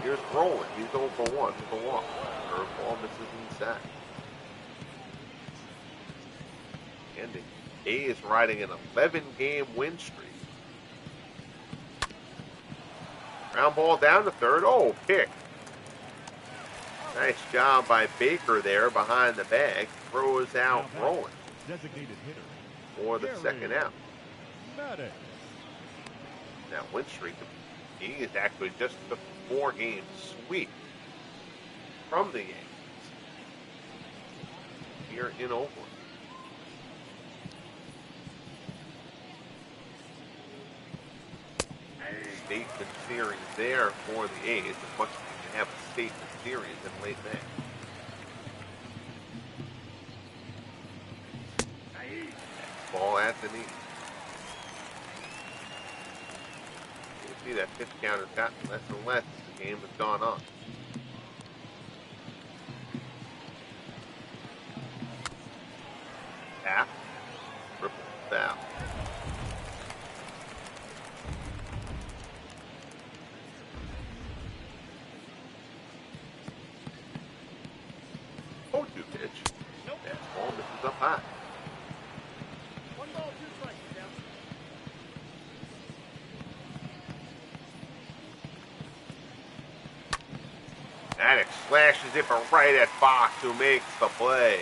Here's Roland. He's 0 for 1 with a walk. Curveball misses inside. And the A is riding an 11-game win streak. Ground ball down to third. Oh, pick. Nice job by Baker there behind the bag. Throws out Roland for the second out. Now win streak. He is actually just a 4-game sweep from the Yankees here in Oakland. Statement series there for the A's, as much as you can have a statement series in late May. Ball at the knee. You see that pitch count has gotten less and less as the game has gone on. Tap. Triple foul. Fastball misses up high. 1 ball, 2 strikes, down. Maddox slashes it for right at Fox, who makes the play.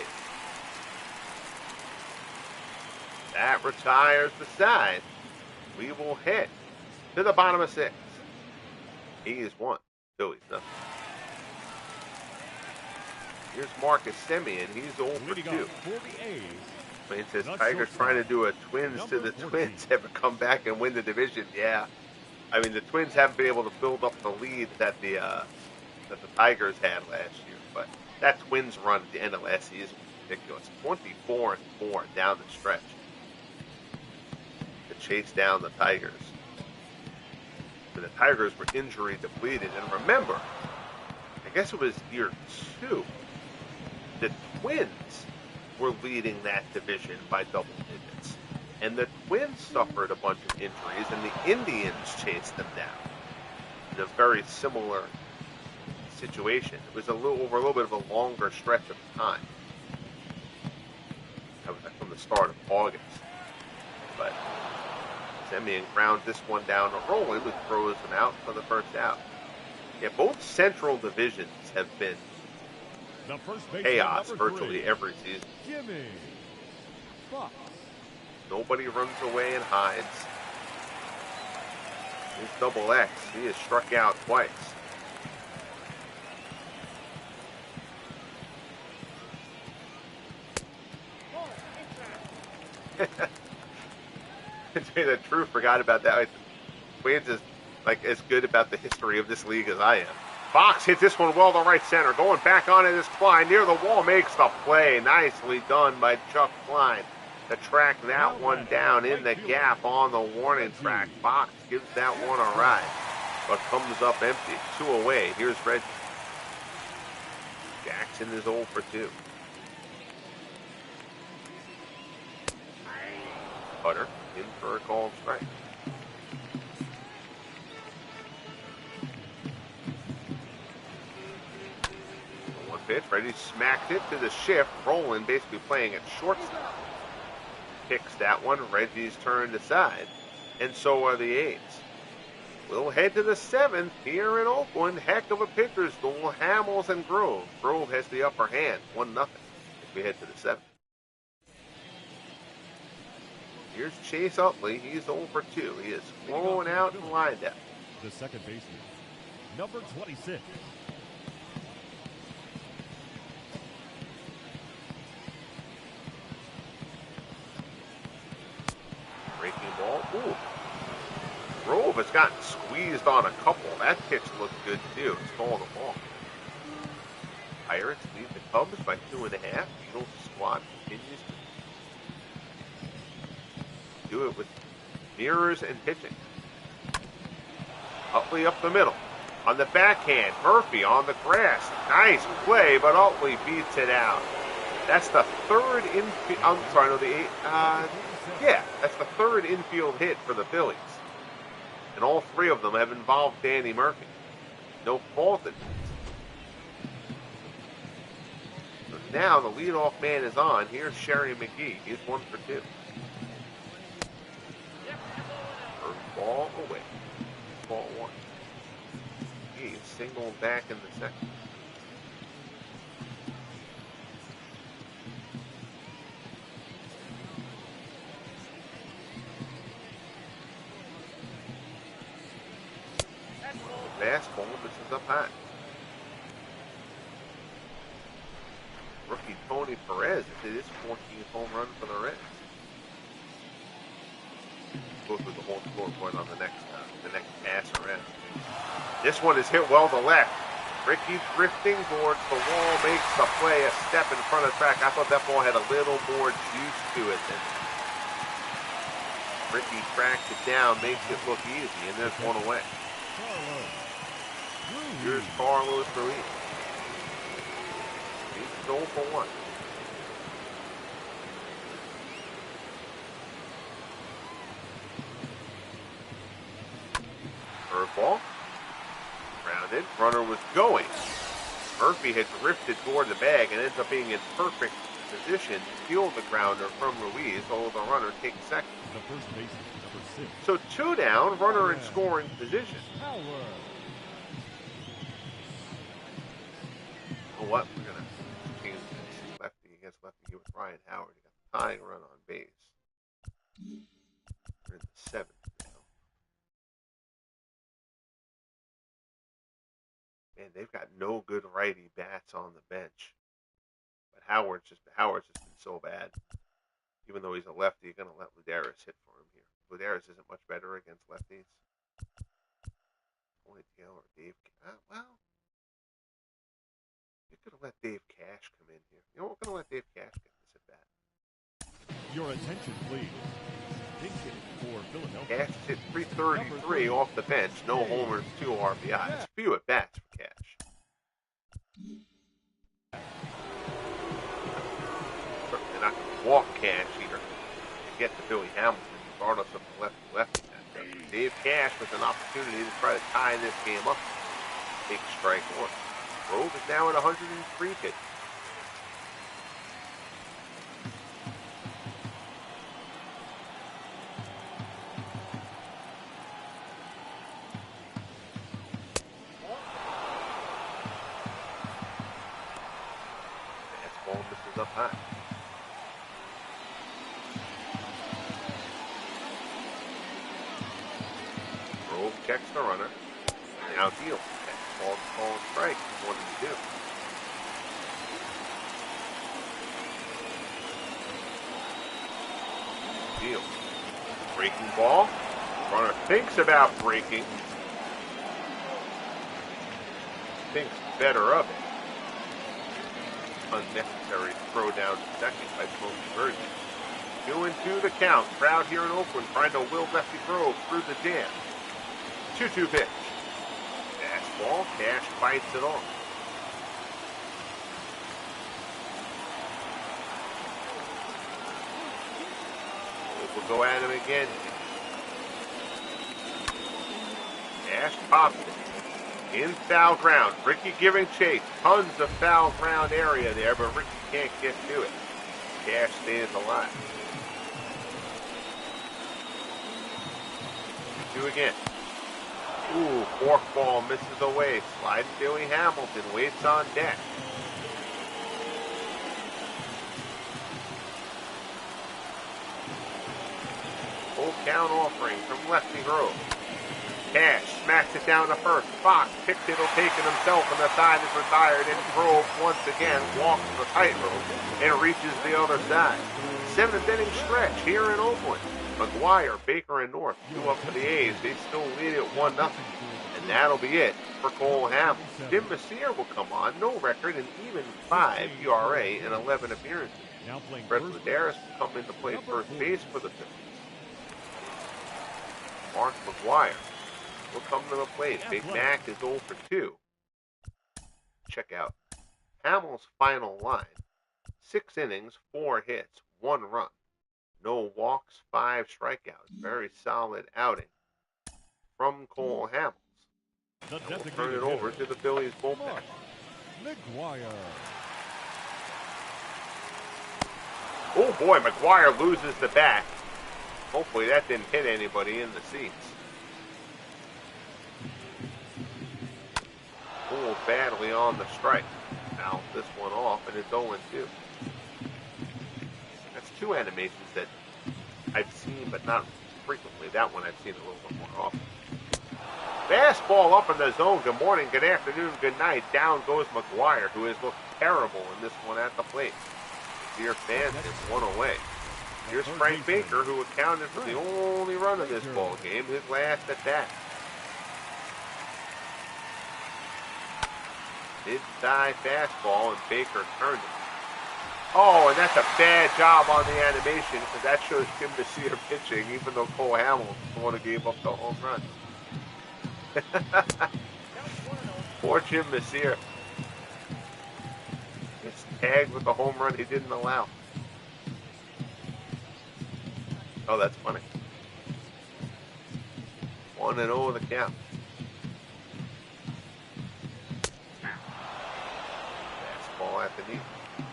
That retires the side. We will head to the bottom of 6. He's 1. Phillies nothing. Here's Marcus Semien. He's 0 for 2. It says Tigers trying to do a Twins to the Twins. Ever come back and win the division? Yeah. I mean, the Twins haven't been able to build up the lead that the Tigers had last year, but that Twins run at the end of last season was ridiculous. 24-4 down the stretch to chase down the Tigers. But the Tigers were injury depleted, and remember, I guess it was year 2. The Twins were leading that division by double digits. And the Twins suffered a bunch of injuries, and the Indians chased them down in a very similar situation. It was over a little bit of a longer stretch of time. That was from the start of August. But Semien grounds this one down to Roland, who throws him out for the first out. Yeah, both Central divisions have been chaos virtually every season. Nobody runs away and hides. Here's Double X. He has struck out twice. To tell you the truth, forgot about that. Twins is like as good about the history of this league as I am. Fox hit this one well to right center. Going back on it is Klein. Near the wall, makes the play. Nicely done by Chuck Klein to track that one down in the gap on the warning track. Fox gives that one a ride, but comes up empty. 2 away. Here's Reggie. Jackson is 0 for 2. Cutter in for a called strike. One pitch. Reggie smacked it to the shift. Roland basically playing at shortstop. Picks that one. Reggie's turned aside. And so are the A's. We'll head to the 7th here in Oakland. Heck of a pitcher's duel. Hamels and Grove. Grove has the upper hand. 1-0 as we head to the 7th. Here's Chase Utley. He's 0 for 2. He is thrown out and lined out. The second baseman, number 26. Breaking ball. Ooh. Grove has gotten squeezed on a couple. That pitch looked good, too. It's called a ball. Pirates lead the Cubs by 2.5. Eagles squad continues to do it with mirrors and pitching. Utley up the middle. On the backhand, Murphy on the grass. Nice play, but Utley beats it out. That's the third infield. I'm sorry, no, the 8th. Yeah, that's the third infield hit for the Phillies. And all 3 of them have involved Danny Murphy. No fault in it. So now the leadoff man is on. Here's Sherry McGee. He's 1 for 2. First ball away. Ball 1. He's singled back in the second. Fastball, this is up high. Rookie Tony Perez hit his 14th home run for the Reds. Go through the whole scoreboard on the next pass around. This one is hit well to left. Ricky drifting towards the wall, makes the play, a step in front of track. I thought that ball had a little more juice to it than Ricky tracks it down, makes it look easy, and there's one away. Here's Carlos Ruiz. He's 0 for 1. Curveball. Grounded. Runner was going. Murphy had drifted toward the bag and ends up being in perfect position to field the grounder from Ruiz, although the runner takes second. The first baseman, number 6. So 2 down, runner in scoring position. You know what? We're going to change this. Lefty against lefty here with Ryan Howard. He got the tying run on base. We're in the 7th now. Man, they've got no good righty bats on the bench. But Howard's just been so bad. Even though he's a lefty, you're gonna let Ladarius hit for him here. Ladarius isn't much better against lefties. Only Dale or Dave. Well, you could have let Dave Cash come in here. You know, we're gonna let Dave Cash get this at bat. Your attention, please. Pinch hitting for Philadelphia. Cash hit 333 off the bench. No homers, 2 RBIs. Few at bats for Cash. Certainly not going to walk Cash either. To get to Billy Hamilton, regardless of the lefty. Dave Cash with an opportunity to try to tie this game up. Take strike 1. Grove is now at 103 pitches. Fastball misses up high. Grove checks the runner. Now deals. Ball and strike. 1-2. Deal. Breaking ball. Runner thinks about breaking. Thinks better of it. Unnecessary throw down to second by Smokey Virgin. 2-2 the count. Crowd here in Oakland trying to will Lefty Grove through the jam. 2-2 pitch. Fastball. Cash bites it off. We'll go at him again. Cash pops it. In foul ground. Ricky giving chase. Tons of foul ground area there, but Ricky can't get to it. Cash stays alive. 2 again. Ooh, forkball misses away. Sliding Billy Hamilton waits on deck. Full count offering from Lefty Grove. Cash smacks it down to first. Fox picked it, taken himself, and the side is retired. And Grove once again walks the tightrope and reaches the other side. 7th inning stretch here in Oakland. McGuire, Baker, and North 2 up for the A's. They still lead it 1-0. And that'll be it for Cole Hamels. Jim Messier will come on. No record, an even 5 ERA and 11 appearances. Fred Ladarius will come in to play first base for the Phillies. Mark McGuire will come to the plate. Big Mac is 0 for 2. Check out Hamels' final line. 6 innings, 4 hits, 1 run. No walks, 5 strikeouts. Very solid outing from Cole Hamels. We'll turn it over to the Phillies bullpen. McGuire. Oh boy, McGuire loses the bat. Hopefully that didn't hit anybody in the seats. Pulled badly on the strike. Now this one off, and it's 0-2. That's 2 animations that I've seen, but not frequently. That one I've seen a little bit more often. Fastball up in the zone. Good morning, good afternoon, good night. Down goes McGuire, who has looked terrible in this one at the plate. Dear fans, it's 1 away. Here's Frank Baker, who accounted for the only run of this ball game, his last at bat. Mid-thigh fastball, and Baker turned it. Oh, and that's a bad job on the animation, because that shows Jim Messier pitching, even though Cole Hamels was the one who gave up the home run. Poor Jim Messier. It's tagged with the home run he didn't allow. Oh, that's funny. 1-0 the count. Fastball at the knee.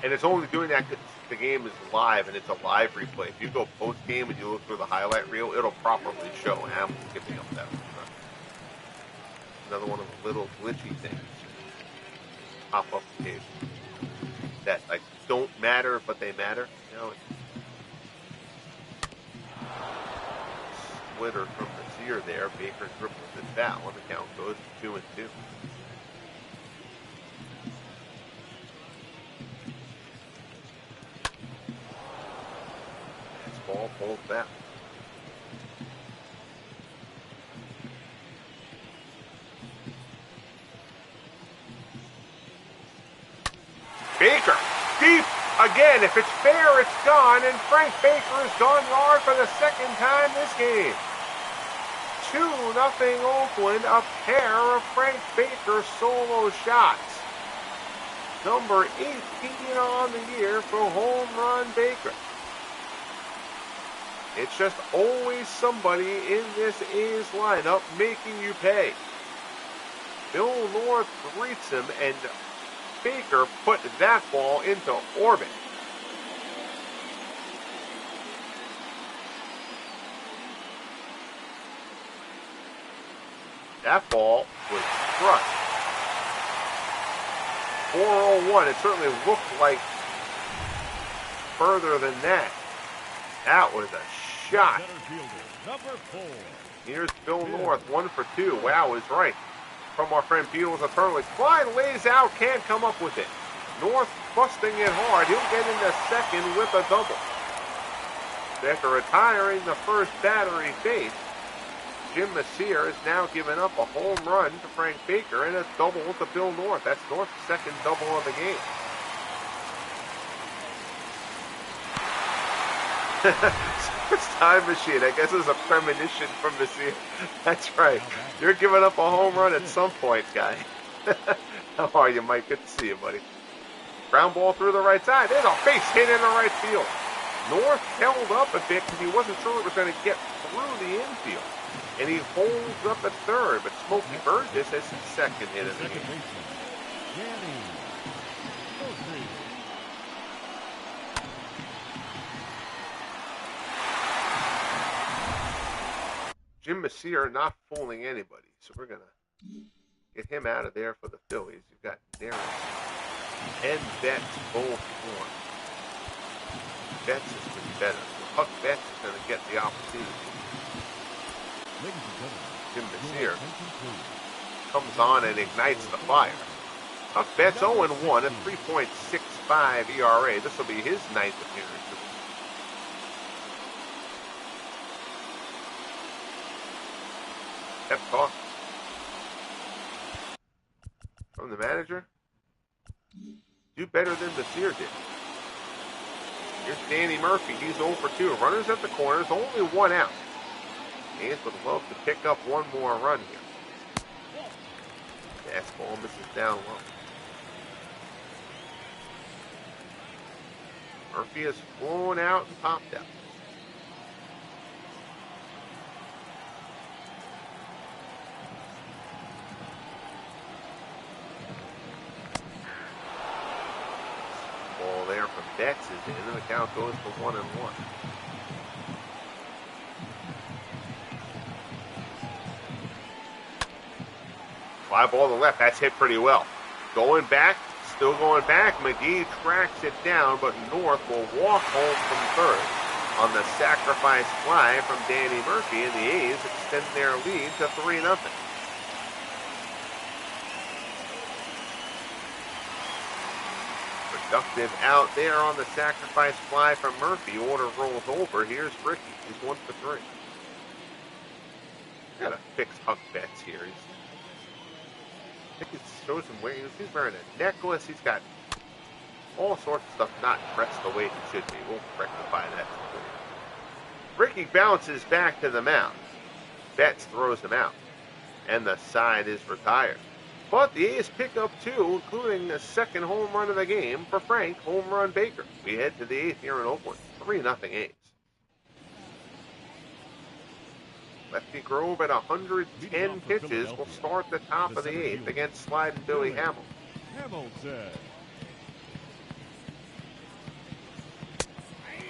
And it's only doing that because the game is live and it's a live replay. If you go post-game and you look through the highlight reel, it'll properly show Hamels giving up that home run. Another one of the little glitchy things pop up occasionally that like don't matter, but they matter. You know, splitter from the sear there. Baker dribbles it foul, and the count goes to 2-2. That's ball pulled back. Baker, deep again. If it's fair, it's gone, and Frank Baker has gone yard for the second time this game. 2-0 Oakland, a pair of Frank Baker solo shots. Number 18 on the year for home run Baker. It's just always somebody in this A's lineup making you pay. Bill North greets him, and Baker put that ball into orbit. That ball was crushed. 401. It certainly looked like further than that. That was a shot. Number 4. Here's Bill North, 1 for 2. Wow is right. From our friend Beatles eternally. Klein lays out, can't come up with it. North busting it hard. He'll get into second with a double. After retiring the first battery base, Jim Messier has now given up a home run to Frank Baker and a double to Bill North. That's North's second double of the game. Sports time machine. I guess it's a premonition from Messier. That's right. You're giving up a home run at some point, guy. How are you, Mike? Good to see you, buddy. Ground ball through the right side. There's a base hit in the right field. North held up a bit because he wasn't sure it was going to get through the infield. And he holds up at third, but Smokey Burgess has his second hit of the game. Jim Messier not fooling anybody, so we're going to get him out of there for the Phillies. You've got Darren and Betts both on. Betts has been better. Huck Betts is going to get the opportunity. Jim Messier comes on and ignites the fire. Huck Betts 0-1 at 3.65 ERA. This will be his ninth appearance. Pep talk from the manager. Do better than Messier did. Here's Danny Murphy. He's 0 for 2. Runners at the corners, only 1 out. A's would love to pick up one more run here. Fastball misses down low. Murphy has flown out and popped out. Ball there from Betts is in, and the count goes to 1-1. Fly ball to the left. That's hit pretty well. Going back, still going back. McGee tracks it down, but North will walk home from third on the sacrifice fly from Danny Murphy, and the A's extend their lead to 3-0. Productive out there on the sacrifice fly from Murphy. Order rolls over. Here's Ricky. He's 1 for 3. Gotta fix Huck Betts here. I think it shows him where he's wearing a necklace. He's got all sorts of stuff not pressed the way he should be. We'll rectify that. Ricky bounces back to the mound. Betts throws him out. And the side is retired. But the A's pick up 2, including the second home run of the game for Frank Home Run Baker. We head to the 8th here in Oakland. 3-0 A's. Lefty Grove at 110 pitches will start the top of the 8th against sliding Billy Hamels.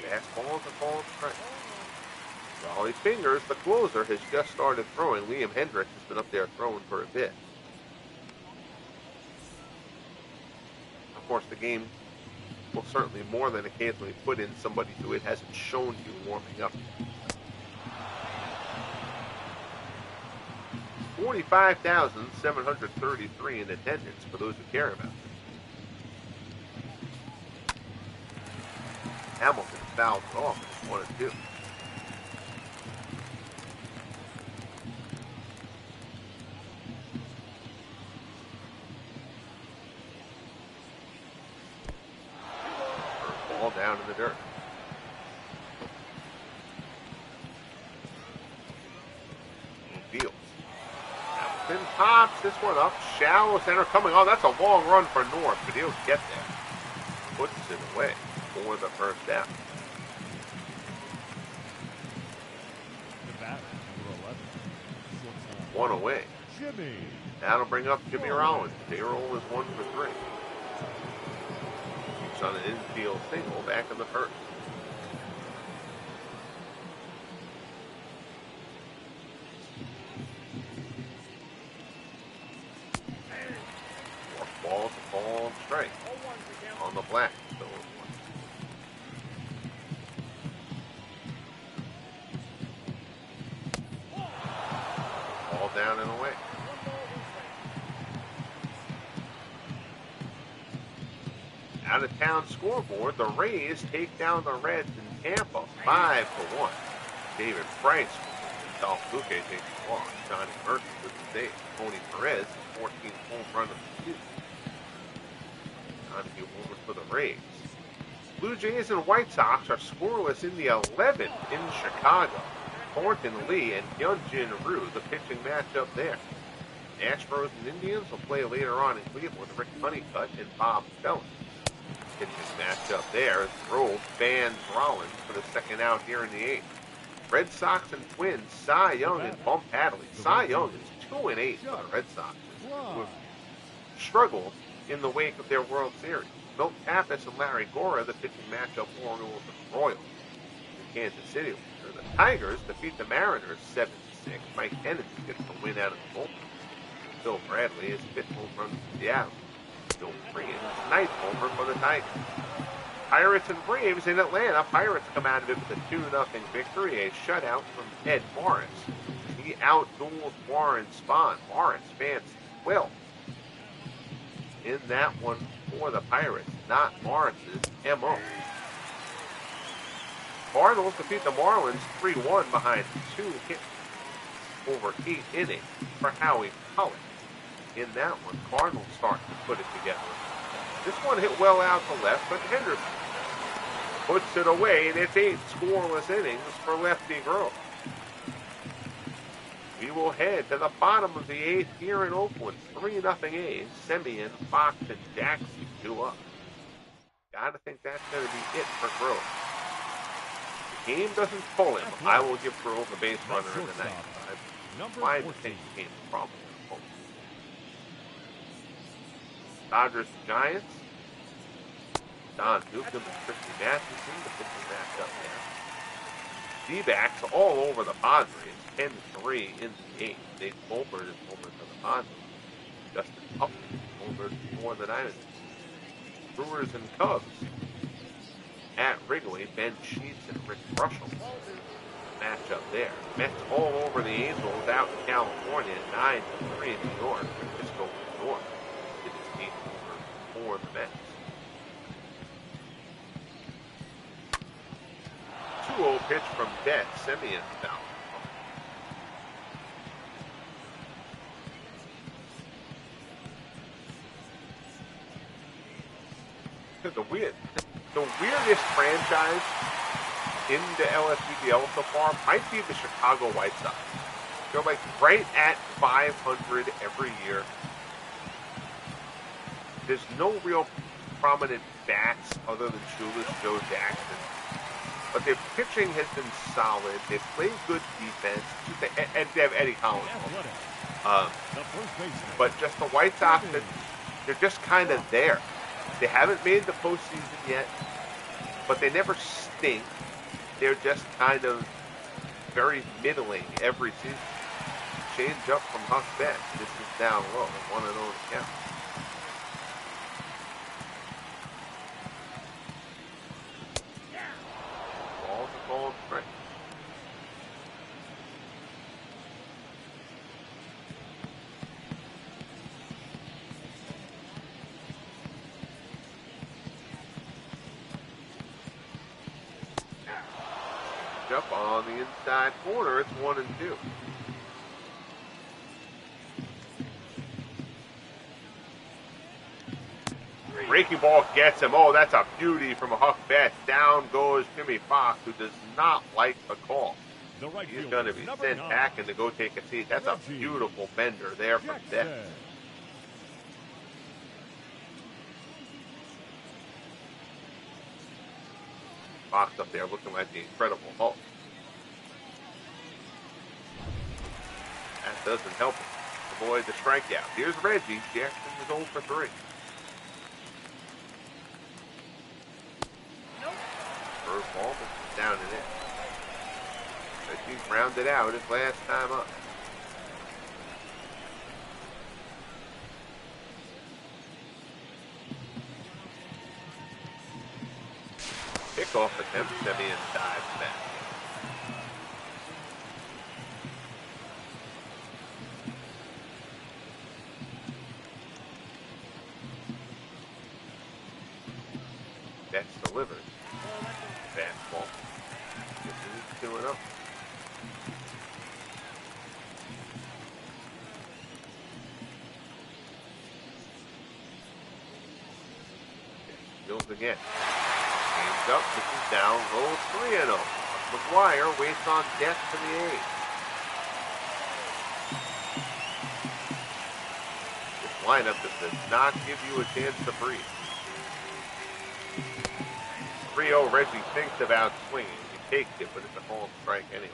Fastball to ball strike. Jolly Fingers, the closer, has just started throwing. Liam Hendricks has been up there throwing for a bit. Of course, the game will certainly more than occasionally put in somebody who it hasn't shown you warming up. 45,733 in attendance for those who care about it. Hamilton fouls it off. It's 1-2. Ball down in the dirt. Fields. Hamilton pops this one up. Shallow center coming on. That's a long run for North, but he'll get there. Puts it away for the first down. One away. Jimmy. That'll bring up Jimmy Rollins. Payroll is 1 for 3. He's on an infield single back in the first. Ball to ball strike on the black. So ball down and away. Out of town scoreboard, the Rays take down the Reds in Tampa 5-1. David Price, Dolph Bouquet takes the walk. Johnny Mercer with the save. Tony Perez, 14th home run of the season. Donahue homer for the Rays. Blue Jays and White Sox are scoreless in the 11th in Chicago. Thornton Lee and Hyunjin Ryu, the pitching matchup there. Astros and Indians will play later on in Cleveland. Rick Honeycutt and Bob Felton. Pitching matchup there as Grove bans Rollins for the second out here in the 8th. Red Sox and Twins, Cy Young and Bump Hadley. Cy Young is 2-8 for the Red Sox, who have struggled in the wake of their World Series. Milt Pappas and Larry Gora, the pitching matchup Orioles and Royals. In Kansas City, the Tigers defeat the Mariners 7-6. Mike Kennedy gets the win out of the bullpen. Bill Bradley is 5th home run for Seattle. Bill Freeman is 9th homer for the Tigers. Pirates and Braves in Atlanta. Pirates come out of it with a 2-0 victory. A shutout from Ed Morris. He outdueled Warren Spahn. Morris fans 12 in that one for the Pirates, not Morris's MO. Cardinals defeat the Marlins 3-1 behind 2 hits over 8 innings for Howie Pollock. In that one, Cardinals start to put it together. This one hit well out to left, but Henderson puts it away, and it's 8 scoreless innings for Lefty Grove. We will head to the bottom of the 8th here in Oakland. 3-0 A's. Semien, Fox, and Jackson 2-up. Gotta think that's going to be it for Grove. The game doesn't pull him. I will give Grove a base runner in the 9th. I think the game probably pull him. Dodgers, Giants. Don Newcomb and Christy Matheson, the pitching matchup there. D-backs all over the Padres. 10-3 in the 8th. Nate Colbert is homered for the Padres. Justin Upton homered for the Diamondbacks. Brewers and Cubs. At Wrigley, Ben Sheets and Rick Russell. Matchup there. Mets all over the Angels out in California. 9-3 in New York. Francisco, New York. It is 8 for the Mets. 2-0 pitch from Betts. Semien foul. The weirdest franchise in the LSUBL so far might be the Chicago White Sox. They're like right at 500 every year. There's no real prominent bats other than Shoeless Joe Jackson. But their pitching has been solid. They play good defense. And they have Eddie Collins. But just the White Sox, they're just kind of there. They haven't made the postseason yet, but they never stink. They're just kind of very middling every season. Change up from Huck Betts. This is down low, 1-0 to count. Ball's a ball strike. matchup on the inside corner. It's 1-2. Breaking ball gets him. Oh, that's a beauty from a Huck Betts. Down goes Jimmy Fox, who does not like the call. He's going to be sent packing to go take a seat. That's a beautiful bender there from Betts. Fox up there looking like the Incredible Hulk. That doesn't help him avoid the strikeout. Here's Reggie. Jackson is 0 for 3. First ball, but it's down and in. Reggie rounded out his last time up. Kickoff attempt, semi-inside back. Betts delivered. Fastball. He's 2-0. Fields again. Game's up. This is down. Roll 3-0. McGuire waits on deck for the A's. This lineup just does not give you a chance to breathe. 3-0, Reggie thinks about swinging. He takes it, but it's a ball strike anyway.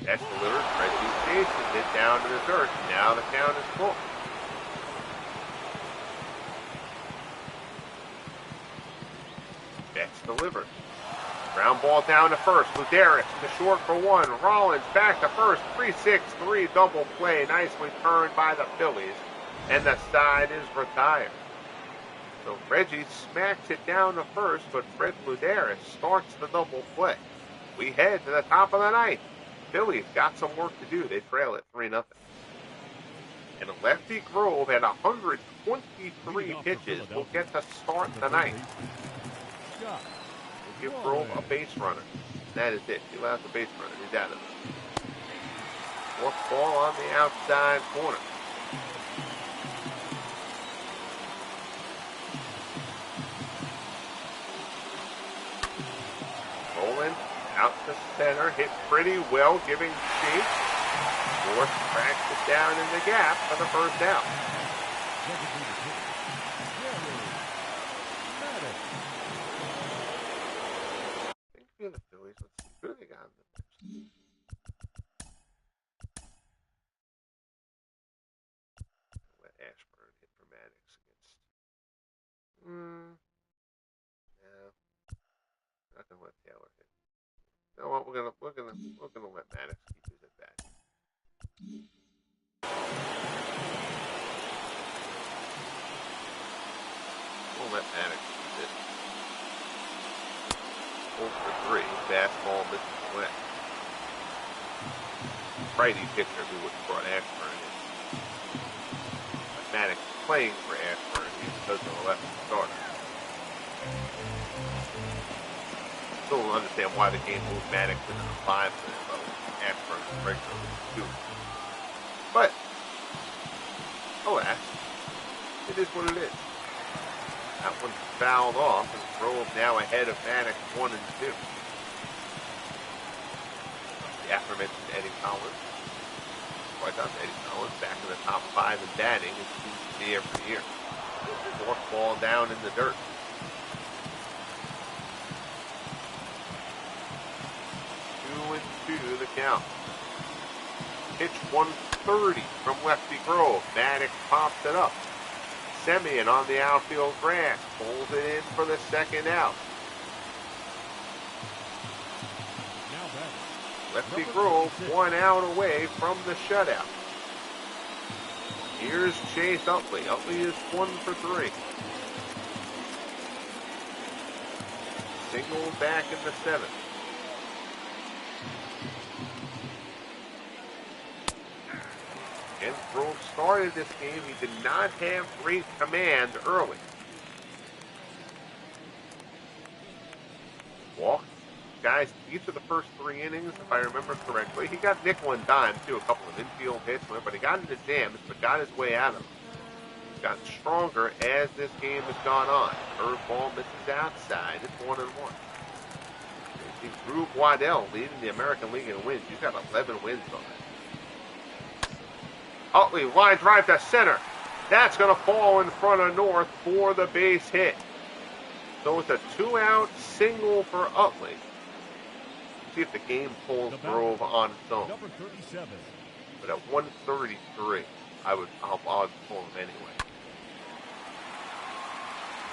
That's delivered. Reggie chases it down to the dirt. Now the count is full. Betts delivered. Ground ball down to first. Luderis to short for one. Rollins back to first. 3-6-3 double play. Nicely turned by the Phillies. And the side is retired. So Reggie smacks it down to first, but Fred Luderis starts the double play. We head to the top of the ninth. Phillies got some work to do. They trail at 3-0. And Lefty Grove at 123 pitches will get to start the ninth. Give Grove a base runner. That is it. He allows the base runner. He's out of it. Fourth ball on the outside corner. Rolling out to center. Hit pretty well, giving shape. North cracks it down in the gap for the first out. The Phillies. Let's see. Who do they got in the next? Let Ashburn hit for Maddox against. No. Not gonna let Taylor hit. You know what? We're gonna let Maddox keep his at bat. We'll let Maddox keep it. 0 for 3. Fastball misses away. Righty pitcher who would have brought Ashburn in. But Maddox is playing for Ashburn because of the lefty starter. Still don't understand why the game moved Maddox into the 5 minute level. Ashburn is regularly 2. But, alas, it is what it is. That one's fouled off, and Grove now ahead of Maddox 1-2. The aforementioned Eddie Collins. Quite on Eddie Collins, back in the top 5 in batting, it seems to be every year. Fourth ball down in the dirt. 2-2 the count. Pitch 130 from Lefty Grove. Maddox pops it up. Semien on the outfield grass. Pulls it in for the second out. Lefty Grove 1 out away from the shutout. Here's Chase Utley. Utley is 1 for 3. Single back in the 7th. And Grove started this game. He did not have great command early. Walked guys each of the first 3 innings, if I remember correctly. He got nickel and dime, too, a couple of infield hits, but he got into jams, but got his way out of them. He's gotten stronger as this game has gone on. Curveball misses outside. It's 1-1. You see Drew Gotw leading the American League in wins. He's got 11 wins on it. Utley, line drive to center. That's going to fall in front of North for the base hit. So it's a 2-out single for Utley. See if the game pulls Grove on its own. Number 37. But at 133, I'll pull him anyway.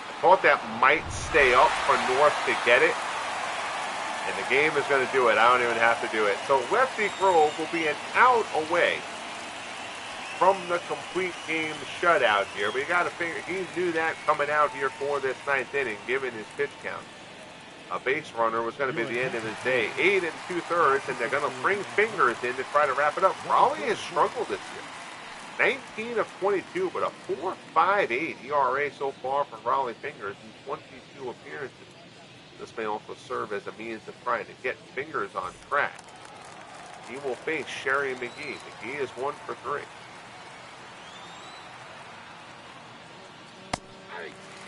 I thought that might stay up for North to get it. And the game is going to do it. I don't even have to do it. So Lefty Grove will be an out away from the complete game shutout here. But you got to figure, he knew that coming out here for this 9th inning, given his pitch count. A base runner was going to be the end of his day. 8 2/3, and they're going to bring Fingers in to try to wrap it up. Raleigh has struggled this year. 19 of 22, but a 4.58 ERA so far from Raleigh Fingers in 22 appearances. This may also serve as a means of trying to get Fingers on track. He will face Sherry McGee. McGee is 1 for 3.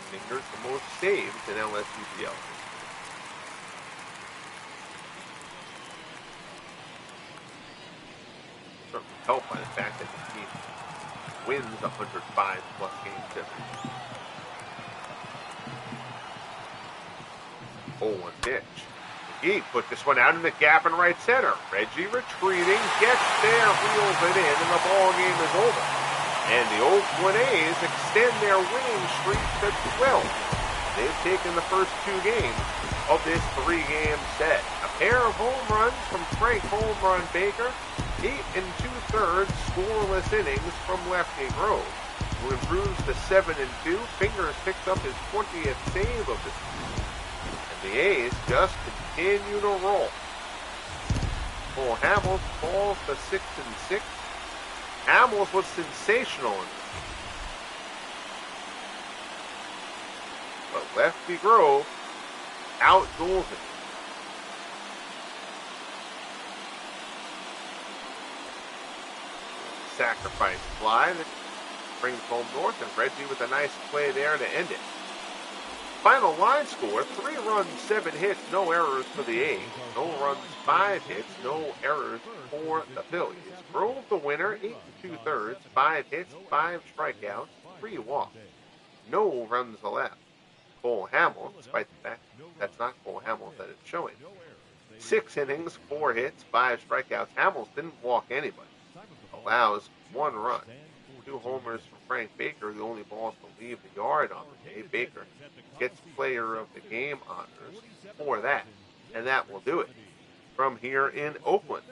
Fingers the most saves in LSUBL. Certainly helped by the fact that the team wins 105-plus games every year. 0-1 pitch. McGee put this one out in the gap in right center. Reggie retreating, gets there, wheels it in, and the ball game is over. And the Oakland A's extend their winning streak to 12. They've taken the first 2 games of this 3-game set. A pair of home runs from Frank Home Run Baker. 8 2/3 scoreless innings from Lefty Grove, who improves to 7-2. Fingers picks up his 20th save of the season. And the A's just continue to roll. Cole Hamels falls to 6-6. Hamels was sensational in this game. But Lefty Grove outduels him. Sacrifice fly that brings home North, and Reggie with a nice play there to end it. Final line score, 3 runs, 7 hits, no errors for the A's. No runs, 5 hits, no errors for the Phillies. Grove the winner, 8 2/3, 5 hits, 5 strikeouts, 3 walks. No runs allowed. Cole Hamels, despite the fact that's not Cole Hamels that it's showing. 6 innings, 4 hits, 5 strikeouts. Hamels didn't walk anybody. Allows 1 run. 2 homers from Frank Baker, the only balls to leave the yard on the day. Baker gets player of the game honors for that, and that will do it from here in Oakland.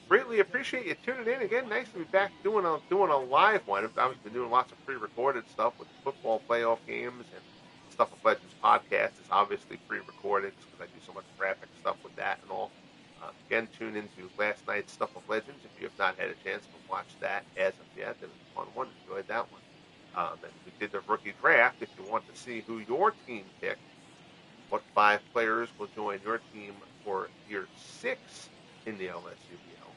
Greatly appreciate you tuning in again. Nice to be back doing a live one. I've been doing lots of pre-recorded stuff with the football playoff games, and Stuff of Legends podcast is obviously pre-recorded because I do so much graphic stuff with that and all. Again, tune into last night's Stuff of Legends if you have not had a chance to watch that as of yet. It was a fun one. Enjoyed that one. And we did the rookie draft. If you want to see who your team picked, what 5 players will join your team for year 6 in the LSUBL,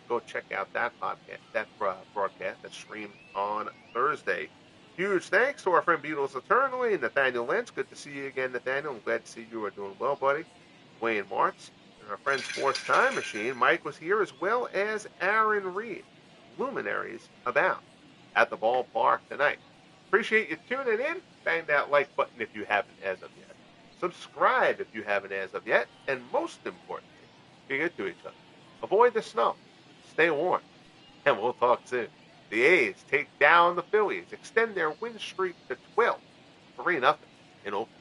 go check out that podcast, that broadcast that's streamed on Thursday. Huge thanks to our friend Beatles Eternally, Nathaniel Lentz. Good to see you again, Nathaniel. I'm glad to see you are doing well, buddy. Wayne Martz. And our friend Sports Time Machine, Mike, was here, as well as Aaron Reed. Luminaries abound at the ballpark tonight. Appreciate you tuning in. Bang that like button if you haven't as of yet. Subscribe if you haven't as of yet. And most importantly, be good to each other. Avoid the snow. Stay warm. And we'll talk soon. The A's take down the Phillies, extend their win streak to 12, 3-0 in Oakland.